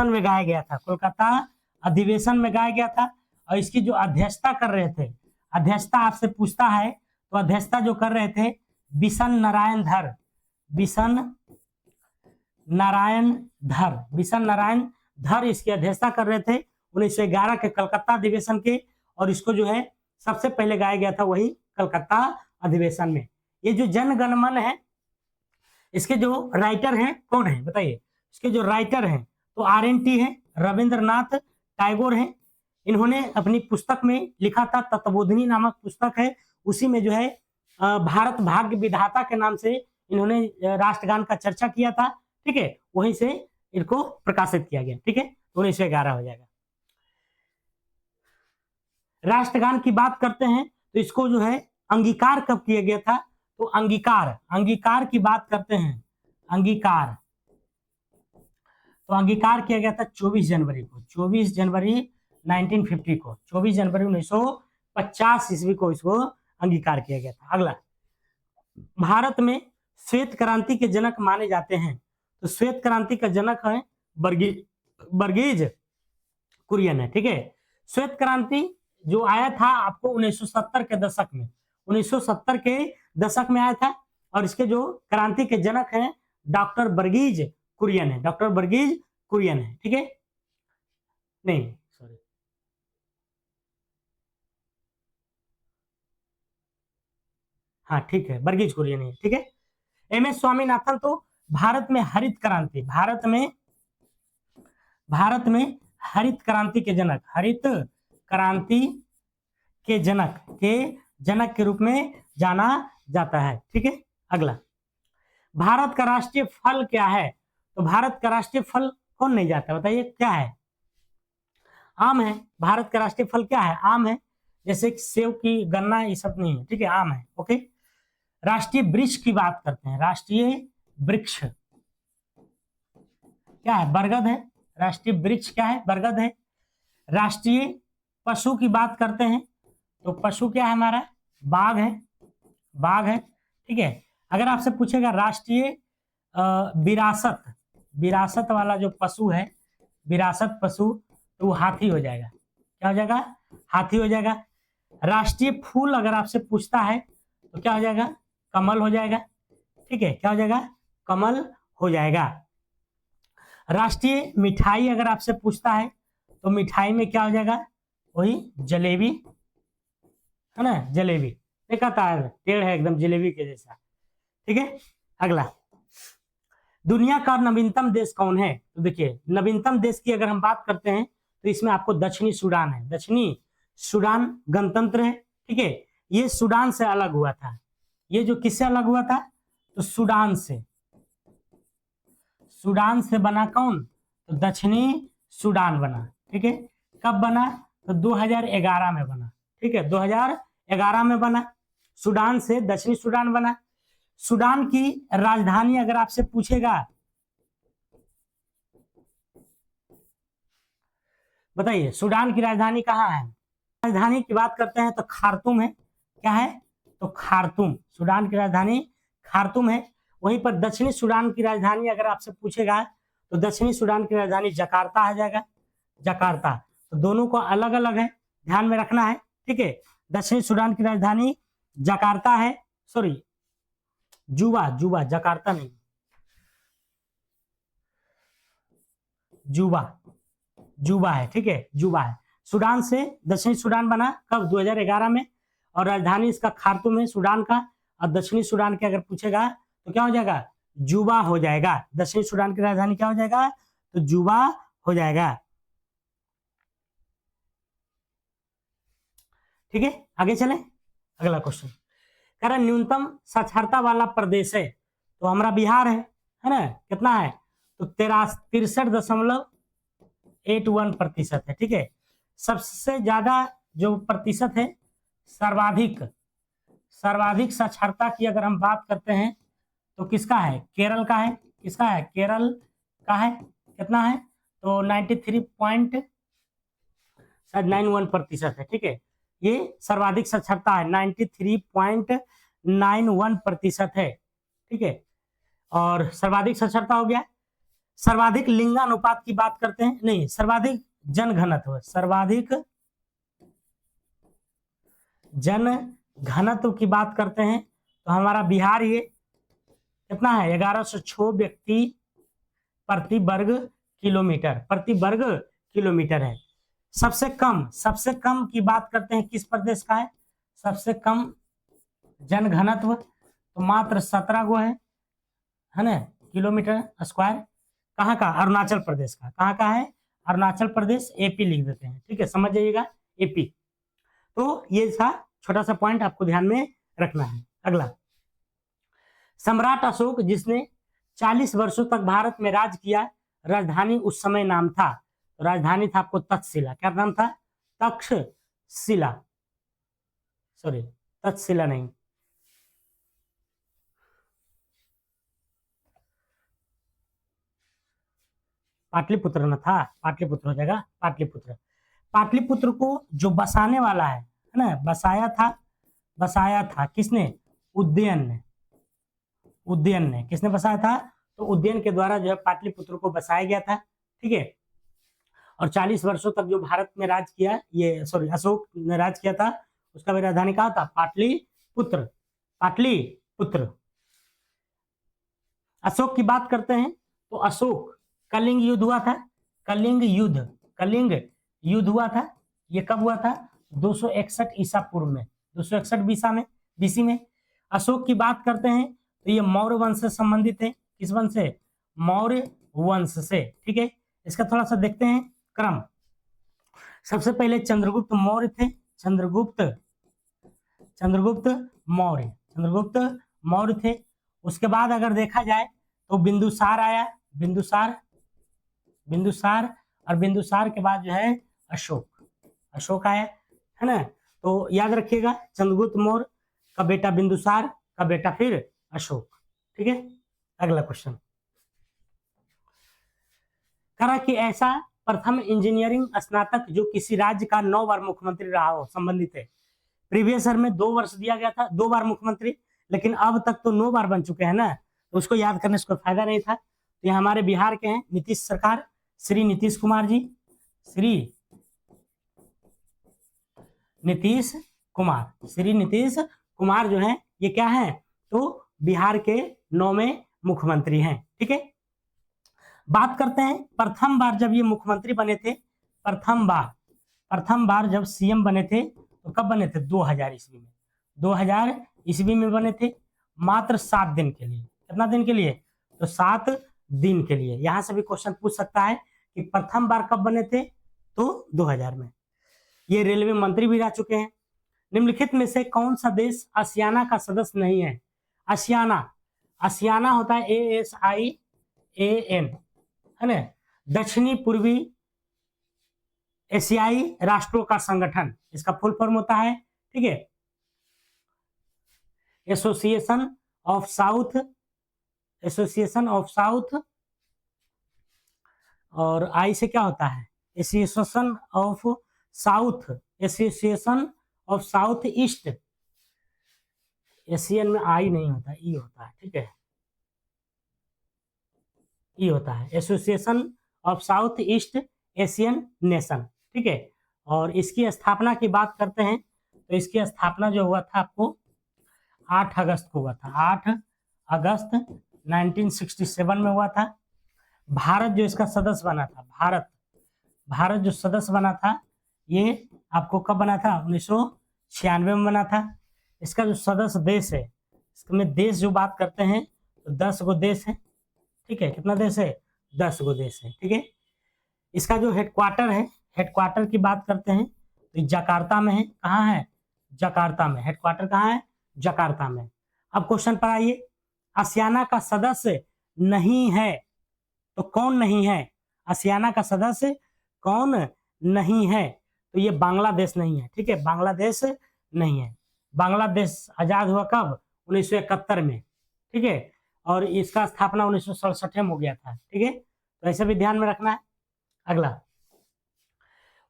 में गाया गया था, कोलकाता अधिवेशन में गाया गया था। और इसकी जो अध्यक्षता कर रहे थे, अध्यक्षता आपसे पूछता है तो अध्यक्षता जो कर रहे थे बिशन नारायण धर इसकी अध्यक्षता कर रहे थे 1911 के कलकत्ता अधिवेशन के, और इसको जो है सबसे पहले गाया गया था वही कलकत्ता अधिवेशन में। ये जो जन गण मन है इसके जो राइटर हैं कौन है बताइए, इसके जो राइटर हैं तो RNT है, रविंद्रनाथ टैगोर हैं। इन्होंने अपनी पुस्तक में लिखा था, तत्वबोधिनी नामक पुस्तक है, उसी में जो है भारत भाग्य विधाता के नाम से इन्होंने राष्ट्रगान का चर्चा किया था, ठीक है, वहीं से इनको प्रकाशित किया गया, ठीक है, 1911 हो जाएगा। राष्ट्रगान की बात करते हैं तो इसको जो है अंगीकार कब किया गया था, तो अंगीकार की बात करते हैं, अंगीकार तो अंगीकार किया गया था 24 जनवरी को, 24 जनवरी 1950 को, 24 जनवरी 1950 ईस्वी को इसको अंगीकार किया गया था। अगला, भारत में श्वेत क्रांति के जनक माने जाते हैं, तो श्वेत क्रांति का जनक है वर्गीज कुरियन है, ठीक है। श्वेत क्रांति जो आया था आपको 1970 के दशक में, 1970 के दशक में आया था, और इसके जो क्रांति के जनक हैं डॉक्टर वर्गीज कुरियन है, डॉक्टर वर्गीज कुरियन है, ठीक है, नहीं सॉरी, हाँ ठीक है, वर्गीज कुरियन है, ठीक है। MS स्वामीनाथन तो भारत में हरित क्रांति, भारत में हरित क्रांति के जनक, हरित क्रांति के जनक के रूप में जाना जाता है, ठीक है। अगला, भारत का राष्ट्रीय फल क्या है, तो भारत का राष्ट्रीय फल कौन नहीं जाता बताइए, क्या है, आम है। भारत का राष्ट्रीय फल क्या है, आम है, जैसे सेब की, गन्ना, ये सब नहीं है, ठीक है, आम है, ओके। राष्ट्रीय वृक्ष की बात करते हैं, राष्ट्रीय वृक्ष क्या है, बरगद है, राष्ट्रीय वृक्ष क्या है, बरगद है। राष्ट्रीय पशु की बात करते हैं तो पशु क्या है हमारा, बाघ है, ठीक है। अगर आपसे पूछेगा राष्ट्रीय विरासत वाला जो पशु है, विरासत पशु, तो वो हाथी हो जाएगा, क्या हो जाएगा, हाथी हो जाएगा। राष्ट्रीय फूल अगर आपसे पूछता है तो क्या हो जाएगा, कमल हो जाएगा, ठीक है, क्या हो जाएगा, कमल हो जाएगा। राष्ट्रीय मिठाई अगर आपसे पूछता है तो मिठाई में क्या हो जाएगा, वही जलेबी है ना, जलेबी, देखा था पेड़ है एकदम जलेबी के जैसा, ठीक है। अगला, दुनिया का नवीनतम देश कौन है, तो देखिए नवीनतम देश की अगर हम बात करते हैं तो इसमें आपको दक्षिणी सूडान है, दक्षिणी सूडान गणतंत्र है, ठीक है। ये सूडान से अलग हुआ था, ये जो किससे अलग हुआ था, तो सूडान से बना कौन, तो दक्षिणी सूडान बना, ठीक है। कब बना, तो 2011 में बना, ठीक है, 2011 में बना, सूडान से दक्षिणी सूडान बना। सूडान की राजधानी अगर आपसे पूछेगा, बताइए सूडान की राजधानी कहाँ है, राजधानी की बात करते हैं तो खार्तूम है, क्या है, तो खार्तूम, सूडान की राजधानी खार्तूम है। वहीं पर दक्षिणी सूडान की राजधानी अगर आपसे पूछेगा तो दक्षिणी सूडान की राजधानी जकार्ता आ जाएगा, जकार्ता, तो दोनों को अलग अलग है, ध्यान में रखना है, ठीक है। दक्षिणी सूडान की राजधानी जकार्ता है, सॉरी जुबा, जकार्ता नहीं, जुबा है, ठीक है, जुबा है। सूडान से दक्षिणी सूडान बना कब, 2011 में, और राजधानी इसका खार्तूम है सूडान का, और दक्षिणी सूडान के अगर पूछेगा तो क्या हो जाएगा, जुबा हो जाएगा। दक्षिणी सूडान की राजधानी क्या हो जाएगा, तो जुबा हो जाएगा, ठीक है। आगे चले, अगला क्वेश्चन, कह रहा न्यूनतम साक्षरता वाला प्रदेश है, तो हमारा बिहार है ना, कितना है, तो 63.81% है, ठीक है। सबसे ज्यादा जो प्रतिशत है, सर्वाधिक साक्षरता की अगर हम बात करते हैं तो किसका है, केरल का है, किसका है, केरल का है, कितना है, तो 93.91% है, ठीक है। ये सर्वाधिक साक्षरता है, 93.91% है, ठीक है। और सर्वाधिक साक्षरता हो गया। सर्वाधिक लिंगानुपात की बात करते हैं, नहीं, सर्वाधिक जनघनत्व की बात करते हैं तो हमारा बिहार ये कितना है, 1106 व्यक्ति प्रति वर्ग किलोमीटर है। सबसे कम की बात करते हैं किस प्रदेश का है, सबसे कम जनघनत्व, तो मात्र 17 गो है है ना, किलोमीटर स्क्वायर। कहाँ का? अरुणाचल प्रदेश का। कहाँ का है? अरुणाचल प्रदेश, एपी लिख देते हैं, ठीक है, समझ जाइएगा, एपी। तो ये था छोटा सा पॉइंट, आपको ध्यान में रखना है। अगला, सम्राट अशोक जिसने 40 वर्षों तक भारत में राज किया, राजधानी उस समय नाम था, राजधानी था आपको तक्षशिला। क्या नाम था? तक्षशिला, सॉरी तक्षशिला नहीं, पाटलिपुत्र न था, पाटलिपुत्र हो जाएगा, पाटलिपुत्र। पाटलिपुत्र को जो बसाने वाला है ना, बसाया था किसने? उदयन ने। उदयन ने किसने बसाया था? तो उदयन के द्वारा जो है पाटलिपुत्र को बसाया गया था, ठीक है। और 40 वर्षों तक जो भारत में राज किया, ये सॉरी अशोक ने राज किया था, उसका भी राजधानी कहा था? पाटलिपुत्र, पाटलिपुत्र। अशोक की बात करते हैं तो अशोक, कलिंग युद्ध हुआ था, कलिंग युद्ध हुआ था। ये कब हुआ था? 261 ईसा पूर्व में, 261 बीसी में। अशोक की बात करते हैं तो ये मौर्य वंश से संबंधित है। किस वंश से? मौर्य वंश से, ठीक है। इसका थोड़ा सा देखते हैं क्रम। सबसे पहले चंद्रगुप्त मौर्य थे, चंद्रगुप्त मौर्य थे। उसके बाद अगर देखा जाए तो बिंदुसार आया, बिंदुसार, और बिंदुसार के बाद जो है अशोक आया, है ना। तो याद रखिएगा, चंद्रगुप्त मौर्य का बेटा बिंदुसार, का बेटा फिर अशोक, ठीक है। अगला क्वेश्चन करा कि ऐसा प्रथम इंजीनियरिंग स्नातक जो किसी राज्य का 9 बार मुख्यमंत्री रहा हो, संबंधित है। प्रीवियस ईयर में 2 वर्ष दिया गया था, 2 बार मुख्यमंत्री, लेकिन अब तक तो 9 बार बन चुके हैं ना, तो उसको याद करने से कोई फायदा नहीं था। तो ये हमारे बिहार के हैं, नीतीश सरकार, श्री नीतीश कुमार जी, श्री नीतीश कुमार जो है ये क्या है? तो बिहार के 9वें मुख्यमंत्री हैं, ठीक है। बात करते हैं प्रथम बार जब ये मुख्यमंत्री बने थे, प्रथम बार जब सीएम बने थे तो कब बने थे? 2000 ईस्वी में, 2000 ईस्वी में बने थे, मात्र 7 दिन के लिए। कितना दिन के लिए? तो 7 दिन के लिए। यहां से भी क्वेश्चन पूछ सकता है कि प्रथम बार कब बने थे? तो 2000 में। ये रेलवे मंत्री भी रह चुके हैं। निम्नलिखित में से कौन सा देश आसियाना का सदस्य नहीं है? आसियाना होता है ASIAN, है ना, दक्षिणी पूर्वी एशियाई राष्ट्रों का संगठन, इसका फुल फॉर्म होता है, ठीक है, एसोसिएशन ऑफ साउथ, और आई से क्या होता है? Association of south east. Asian में आई नहीं होता, ई होता है, ठीक है, ई होता है, association of south east Asian nation, ठीक है। और इसकी स्थापना की बात करते हैं तो इसकी स्थापना जो हुआ था आपको 8 अगस्त को हुआ था, 8 अगस्त 1967 में हुआ था। भारत जो इसका सदस्य बना था, भारत जो सदस्य बना था, ये आपको कब बना था? 1996 में बना था। इसका जो सदस्य देश है, इसमें देश जो बात करते हैं तो 10 गो देश है, ठीक है। कितना देश है? 10 गो देश है, ठीक है। इसका जो हेडक्वार्टर है, हेडक्वार्टर की बात करते हैं तो जकार्ता में है। कहाँ है? जकार्ता में। हेडक्वार्टर कहाँ है? जकार्ता में। अब क्वेश्चन पर आइए, आसियाना का सदस्य नहीं है तो कौन नहीं है? आसियाना का सदस्य कौन नहीं है? तो ये बांग्लादेश नहीं है, ठीक है, बांग्लादेश नहीं है। बांग्लादेश आजाद हुआ कब? 1971 में, ठीक है, और इसका स्थापना 1967 में हो गया था, ठीक है। तो ऐसे भी ध्यान में रखना है। अगला,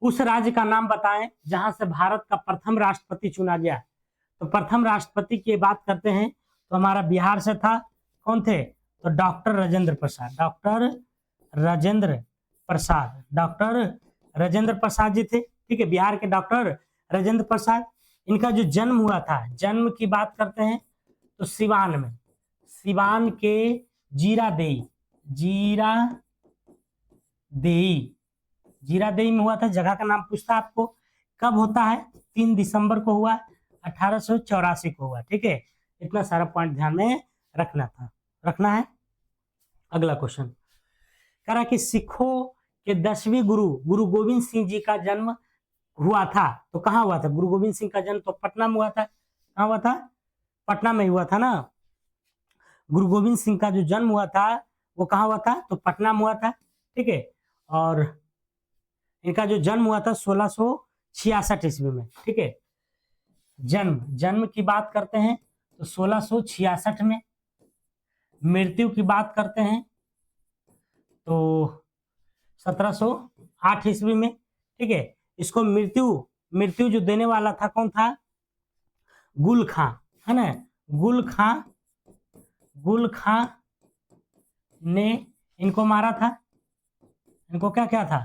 उस राज्य का नाम बताएं जहां से भारत का प्रथम राष्ट्रपति चुना गया। तो प्रथम राष्ट्रपति की बात करते हैं तो हमारा बिहार से था, कौन थे? तो डॉक्टर राजेंद्र प्रसाद जी थे, ठीक है, बिहार के डॉक्टर राजेंद्र प्रसाद। इनका जो जन्म हुआ था, जन्म की बात करते हैं तो सिवान में, सिवान के जीरादेई में हुआ था। जगह का नाम पूछता आपको, कब होता है? 3 दिसंबर को हुआ, 1884 को हुआ, ठीक है। इतना सारा पॉइंट ध्यान में रखना है। अगला क्वेश्चन कह रहा कि सिखों के 10वें गुरु गुरु गोविंद सिंह जी का जन्म हुआ था तो कहाँ हुआ था? गुरु गोविंद सिंह का जन्म तो पटना में हुआ था। कहाँ हुआ था? पटना में हुआ था ना। गुरु गोविंद सिंह का जो जन्म हुआ था वो कहाँ हुआ था? तो पटना में हुआ था। ठीक है, और इनका जो जन्म हुआ था 1666 ईस्वी में। ठीक है, जन्म की बात करते हैं तो 1666 में। मृत्यु की बात करते हैं तो 1708 ईस्वी में। ठीक है, इसको मृत्यु जो देने वाला था कौन था? गुल खां, है ना। गुल खां ने इनको मारा था। इनको क्या क्या था?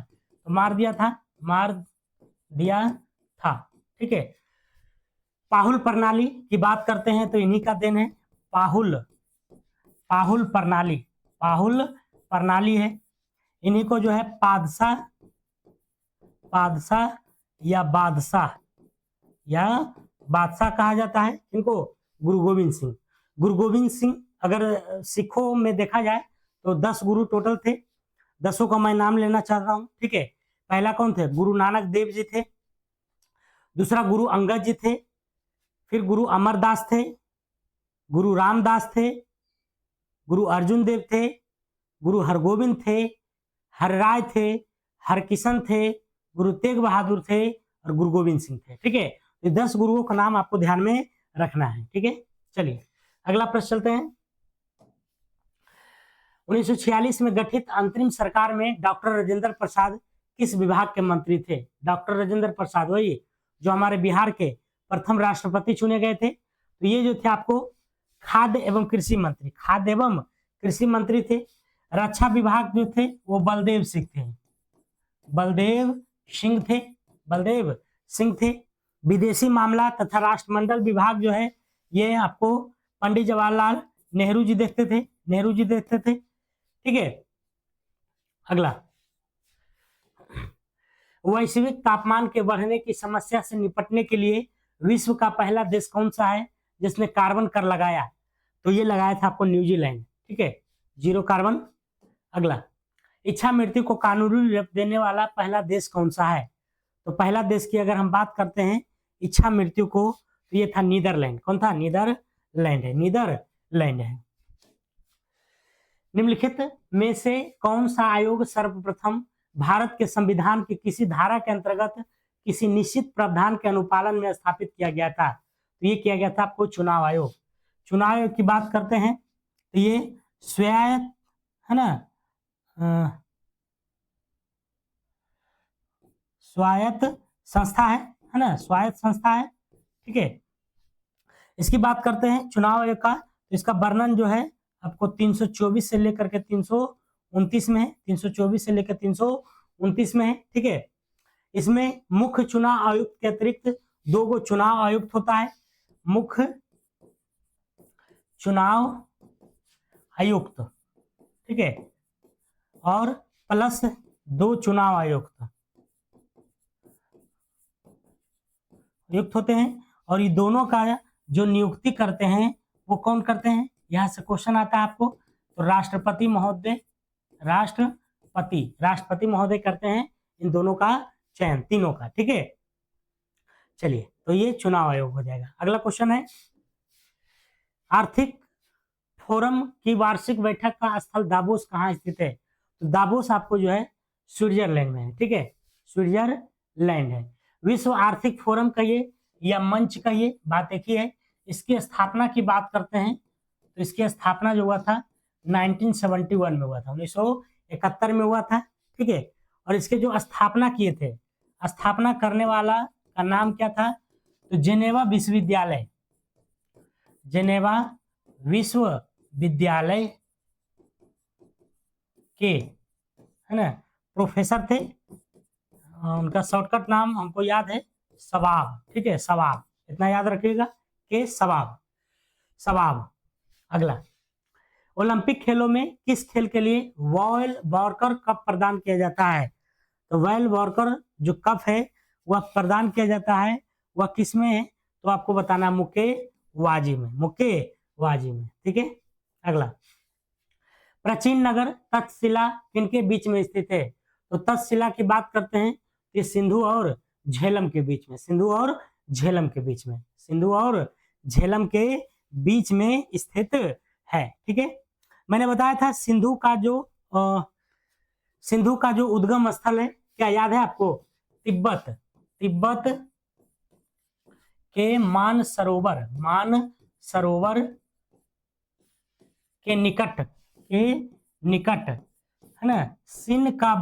तो मार दिया था। ठीक है, पाहुल प्रणाली की बात करते हैं तो इन्हीं का देन है। पाहुल प्रणाली है। इन्हीं को जो है पादशाह या बादशाह कहा जाता है। इनको गुरु गोविंद सिंह अगर सिखों में देखा जाए तो 10 गुरु टोटल थे। 10 का मैं नाम लेना चाह रहा हूं। ठीक है, पहला कौन थे? गुरु नानक देव जी थे। दूसरा गुरु अंगद जी थे। फिर गुरु अमरदास थे। गुरु रामदास थे। गुरु अर्जुन देव थे। गुरु हरगोविंद थे। हरराय थे। हरकिशन थे। गुरु तेग बहादुर थे और गुरु गोविंद सिंह थे। ठीक है, ये 10 गुरुओं का नाम आपको ध्यान में रखना है। ठीक है, चलिए अगला प्रश्न चलते हैं। 1946 में गठित अंतरिम सरकार में डॉक्टर राजेंद्र प्रसाद किस विभाग के मंत्री थे? डॉक्टर राजेंद्र प्रसाद वही जो हमारे बिहार के प्रथम राष्ट्रपति चुने गए थे। तो ये जो थे आपको खाद्य एवं कृषि मंत्री थे। रक्षा विभाग जो थे वो बलदेव सिंह थे। विदेशी मामला तथा राष्ट्रमंडल विभाग जो है ये आपको पंडित जवाहरलाल नेहरू जी देखते थे। ठीक है, अगला वैश्विक तापमान के बढ़ने की समस्या से निपटने के लिए विश्व का पहला देश कौन सा है जिसने कार्बन कर लगाया? तो ये लगाया था आपको न्यूजीलैंड। ठीक है, 0 कार्बन। अगला इच्छा मृत्यु को कानूनी रूप देने वाला पहला देश कौन सा है? तो पहला देश की अगर हम बात करते हैं इच्छा मृत्यु को तो ये था नीदरलैंड। कौन था? नीदरलैंड है। निम्नलिखित में से कौन सा आयोग सर्वप्रथम भारत के संविधान की किसी धारा के अंतर्गत किसी निश्चित प्रावधान के अनुपालन में स्थापित किया गया था? तो ये किया गया था आपको चुनाव आयोग की बात करते हैं तो ये स्वायत्त है ना, स्वायत्त संस्था है ना, स्वायत्त संस्था है। ठीक है, इसकी बात करते हैं चुनाव आयोग का। तो इसका वर्णन जो है आपको 324 से लेकर के 329 में है। 324 से लेकर 329 में है। ठीक है, इसमें मुख्य चुनाव आयुक्त के अतिरिक्त 2 गो चुनाव आयुक्त होता है। मुख्य चुनाव आयुक्त, ठीक है, और प्लस 2 चुनाव आयुक्त होते हैं। और ये दोनों का जो नियुक्ति करते हैं वो कौन करते हैं? यहां से क्वेश्चन आता है आपको। तो राष्ट्रपति महोदय करते हैं इन दोनों का चयन, तीनों का। ठीक है, चलिए तो ये चुनाव आयोग हो जाएगा। अगला क्वेश्चन है आर्थिक फोरम की वार्षिक बैठक का स्थल दावोस कहाँ स्थित है? तो दावोस आपको जो है स्विट्जरलैंड में है। ठीक है, स्विट्जरलैंड है। विश्व आर्थिक फोरम कहिए या मंच कहिए, बात एक ही है। इसकी स्थापना की बात करते हैं तो इसकी स्थापना जो हुआ था 1971 में हुआ था, 1971 में हुआ था। ठीक है, और इसके जो स्थापना किए थे, स्थापना करने वाला का नाम क्या था? तो जेनेवा विश्वविद्यालय के है ना प्रोफेसर थे। उनका शॉर्टकट नाम हमको याद है, सवाब। ठीक है, सवाब, इतना याद रखिएगा कि सवाब। अगला ओलंपिक खेलों में किस खेल के लिए वॉयल वॉकर कप प्रदान किया जाता है? तो वॉयल वॉकर जो कप है वह प्रदान किया जाता है, वह किस में है? तो आपको बताना मुक्केबाजी में। ठीक है, अगला प्राचीन नगर तक्षशिला किनके बीच में स्थित है? तो तक्षशिला की बात करते हैं, ये सिंधु और झेलम के बीच में, सिंधु और झेलम के बीच में, सिंधु और झेलम के बीच में स्थित है। ठीक है, मैंने बताया था सिंधु का जो उद्गम स्थल है, क्या याद है आपको? तिब्बत, तिब्बत के मानसरोवर के निकट है ना, सिन का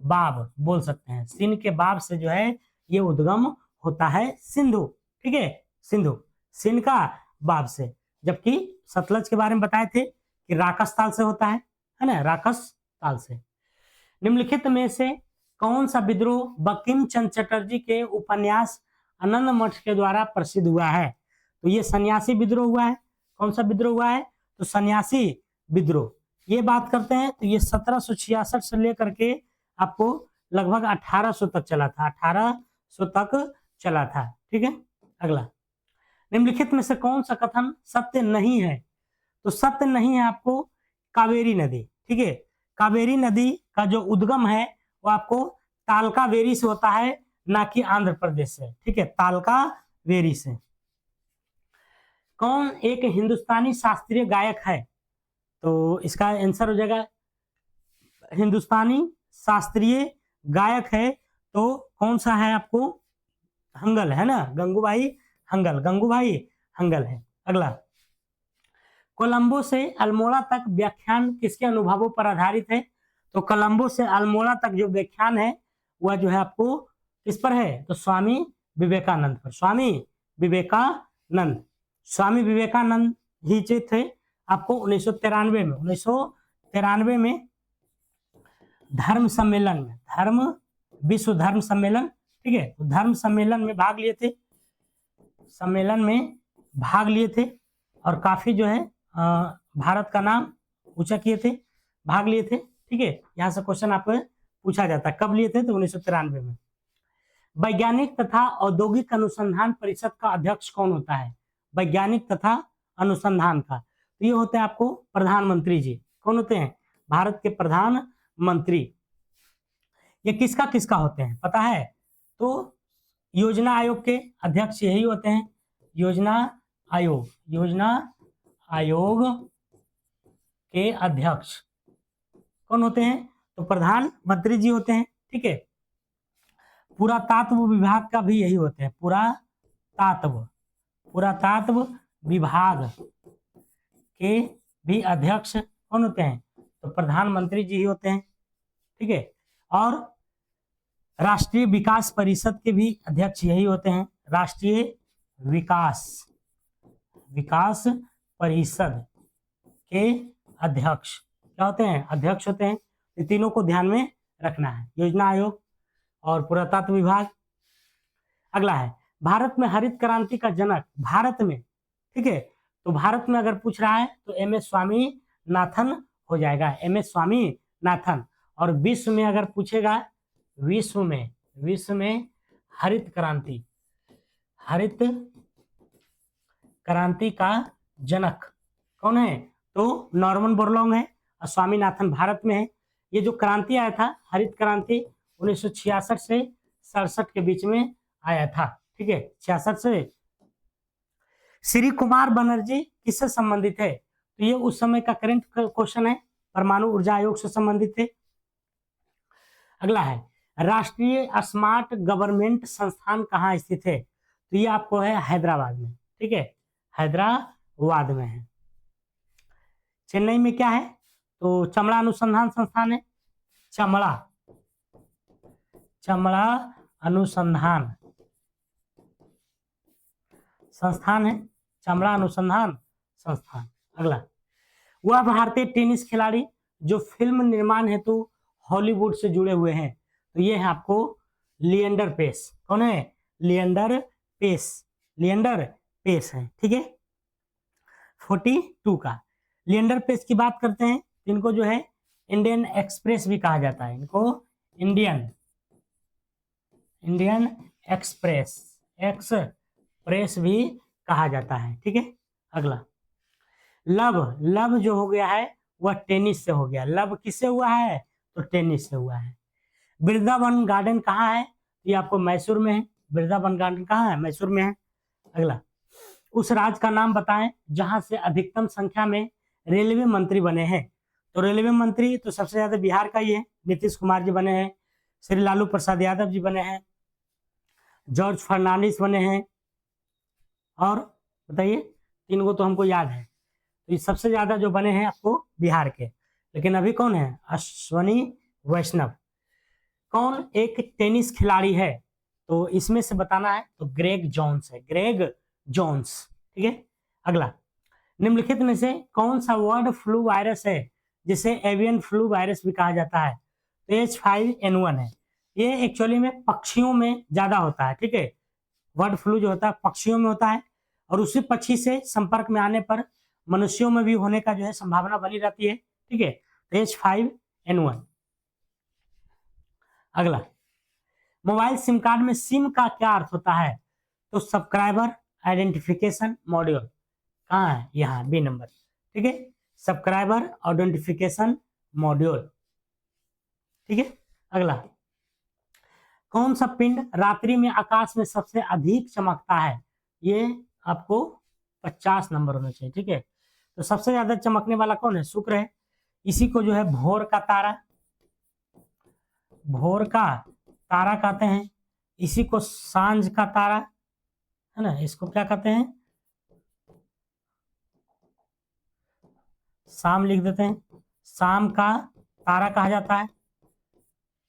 बाब बोल सकते हैं, सिन के बाब से जो है ये उद्गम होता है सिंधु। ठीक है, सिन का बाब से, जबकि सतलज के बारे में बताए थे कि राकस ताल से होता है ना, राकस ताल से। निम्नलिखित में से कौन सा विद्रोह बंकिम चंद्र चटर्जी के उपन्यास आनंद मठ के द्वारा प्रसिद्ध हुआ है? तो ये सन्यासी विद्रोह हुआ है। कौन सा विद्रोह हुआ है? तो सन्यासी विद्रोह। ये बात करते हैं तो ये 1766 से लेकर के आपको लगभग 1800 तक चला था, 1800 तक चला था। ठीक है, अगला, निम्नलिखित में से कौन सा कथन सत्य नहीं है? तो सत्य नहीं है आपको कावेरी नदी। ठीक है, कावेरी नदी का जो उद्गम है वो आपको तालकावेरी से होता है, ना कि आंध्र प्रदेश से। ठीक है, तालकावेरी से। कौन एक हिंदुस्तानी शास्त्रीय गायक है? तो इसका आंसर हो जाएगा हिंदुस्तानी शास्त्रीय गायक है तो कौन सा है आपको? हंगल है ना, गंगूबाई हंगल है। अगला, कोलंबो से अल्मोड़ा तक व्याख्यान किसके अनुभवों पर आधारित है? तो कोलंबो से अल्मोड़ा तक जो व्याख्यान है वह जो है आपको किस पर है? तो स्वामी विवेकानंद पर। स्वामी विवेकानंद ही जो थे आपको 1993 में विश्व धर्म सम्मेलन, ठीक है, धर्म सम्मेलन में भाग लिए थे और काफी जो है भारत का नाम ऊंचा किए थे, भाग लिए थे। ठीक है, यहाँ से क्वेश्चन आपको पूछा जाता है कब लिए थे? तो 1993 में। वैज्ञानिक तथा औद्योगिक अनुसंधान परिषद का अध्यक्ष कौन होता है? वैज्ञानिक तथा अनुसंधान का, तो ये होते हैं आपको प्रधानमंत्री जी। कौन होते हैं? भारत के प्रधानमंत्री। ये किसका होते हैं पता है? तो योजना आयोग के अध्यक्ष यही होते हैं। योजना आयोग के अध्यक्ष कौन होते हैं? तो प्रधानमंत्री जी होते हैं। ठीक है, पुरातत्व विभाग का भी यही होते हैं। पुरातत्व विभाग के भी अध्यक्ष कौन होते हैं? तो प्रधानमंत्री जी ही होते हैं। ठीक है, और राष्ट्रीय विकास परिषद के भी अध्यक्ष यही होते हैं। राष्ट्रीय विकास परिषद के अध्यक्ष क्या होते हैं? अध्यक्ष होते हैं। ये तीनों को ध्यान में रखना है, योजना आयोग और पुरातत्व विभाग। अगला है, भारत में हरित क्रांति का जनक भारत में, ठीक है, तो भारत में अगर पूछ रहा है तो एम.एस. स्वामीनाथन हो जाएगा, एम.एस. स्वामीनाथन। और विश्व में अगर पूछेगा, विश्व में हरित क्रांति का जनक कौन है? तो नॉर्मन बोरलॉन्ग है और स्वामीनाथन भारत में है। ये जो क्रांति आया था, हरित क्रांति 1966 से 67 के बीच में आया था। ठीक है, 66 से। श्री कुमार बनर्जी किससे संबंधित है? तो ये उस समय का करंट क्वेश्चन है, परमाणु ऊर्जा आयोग से संबंधित थे। अगला है, राष्ट्रीय स्मार्ट गवर्नमेंट संस्थान कहाँ स्थित है? तो ये आपको है हैदराबाद में। ठीक है, हैदराबाद में है। चेन्नई में क्या है? तो चमड़ा अनुसंधान संस्थान है। चमड़ा अनुसंधान संस्थान है, चमड़ा अनुसंधान संस्थान। अगला, वह भारतीय टेनिस खिलाड़ी जो फिल्म निर्माण हेतु हॉलीवुड से जुड़े हुए हैं, तो ये है आपको लिएंडर पेस। कौन है? लिएंडर पेस है। ठीक है, 42 का लिएंडर पेस की बात करते हैं, इनको जो है इंडियन एक्सप्रेस भी कहा जाता है, इनको इंडियन एक्सप्रेस भी कहा जाता है। ठीक है, अगला, लव, लव जो हो गया है वह टेनिस से हो गया। लव किससे हुआ है? तो टेनिस से हुआ है। वृंदावन गार्डन कहाँ है? ये आपको मैसूर में है। वृंदावन गार्डन कहाँ है? मैसूर में है। अगला, उस राज्य का नाम बताएं जहां से अधिकतम संख्या में रेलवे मंत्री बने हैं। तो रेलवे मंत्री तो सबसे ज्यादा बिहार का ही है, नीतीश कुमार जी बने हैं, श्री लालू प्रसाद यादव जी बने हैं, जॉर्ज फर्नांडिस बने हैं, और बताइए, तीन को तो हमको याद है। तो ये सबसे ज्यादा जो बने हैं आपको बिहार के। लेकिन अभी कौन है? अश्वनी वैष्णव। कौन एक टेनिस खिलाड़ी है? तो इसमें से बताना है, तो ग्रेग जॉन्स है, ग्रेग जॉन्स। ठीक है। अगला, निम्नलिखित में से कौन सा बर्ड फ्लू वायरस है जिसे एवियन फ्लू वायरस भी कहा जाता है? तो H5N1 है। ये एक्चुअली में पक्षियों में ज्यादा होता है। ठीक है, बर्ड फ्लू जो होता है पक्षियों में होता है, और उसी पक्षी से संपर्क में आने पर मनुष्यों में भी होने का जो है संभावना बनी रहती है। ठीक है, तो H5N1। अगला, मोबाइल सिम कार्ड में सिम का क्या अर्थ होता है? तो सब्सक्राइबर आइडेंटिफिकेशन मॉड्यूल। कहाँ है? यहाँ बी नंबर। ठीक है, सब्सक्राइबर आइडेंटिफिकेशन मॉड्यूल। ठीक है। अगला, कौन सा पिंड रात्रि में आकाश में सबसे अधिक चमकता है? ये आपको 50 नंबर होना चाहिए। ठीक है, तो सबसे ज्यादा चमकने वाला कौन है? शुक्र है। इसी को जो है भोर का तारा, भोर का तारा कहते हैं। इसी को सांझ का तारा, है ना, इसको क्या कहते हैं? शाम लिख देते हैं, शाम का तारा कहा जाता है।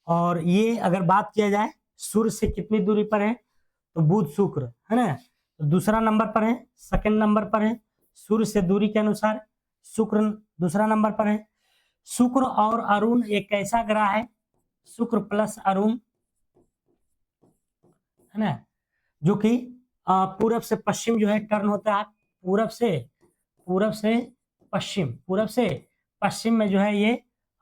और ये अगर बात किया जाए सूर्य से कितनी दूरी पर है, तो बुध शुक्र, है ना, तो दूसरा नंबर पर है, सेकंड नंबर पर है। सूर्य से दूरी के अनुसार शुक्र दूसरा नंबर पर है। शुक्र और अरुण एक ऐसा ग्रह है, शुक्र प्लस अरुण, है ना, जो कि पूरब से पश्चिम जो है टर्न होता है। पूरब से पश्चिम में जो है ये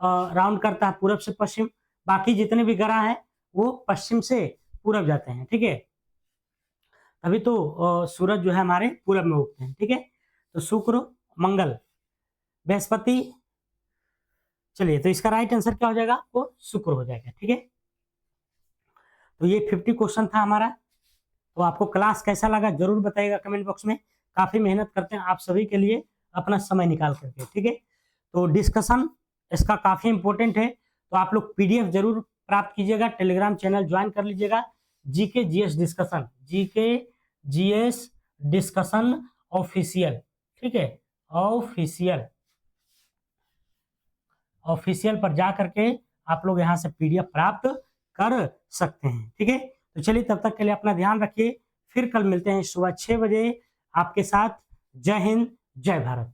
राउंड करता है, पूरब से पश्चिम। बाकी जितने भी ग्रह हैं वो पश्चिम से पूरब जाते हैं। ठीक है, तभी तो सूरज जो है हमारे पूरब में उगते हैं। ठीक है, तो शुक्र, मंगल, बृहस्पति। चलिए, तो इसका राइट आंसर क्या हो जाएगा? वो शुक्र हो जाएगा। ठीक है, तो ये 50 क्वेश्चन था हमारा। तो आपको क्लास कैसा लगा जरूर बताइएगा कमेंट बॉक्स में। काफी मेहनत करते हैं आप सभी के लिए अपना समय निकाल करके। ठीक है, तो डिस्कशन इसका काफी इंपॉर्टेंट है, तो आप लोग PDF जरूर प्राप्त कीजिएगा, टेलीग्राम चैनल ज्वाइन कर लीजिएगा। GK GS discussion official. ठीक है, ऑफिशियल पर जा करके आप लोग यहाँ से PDF प्राप्त कर सकते हैं। ठीक है, तो चलिए तब तक के लिए अपना ध्यान रखिए। फिर कल मिलते हैं सुबह 6 बजे आपके साथ। जय हिंद, जय भारत।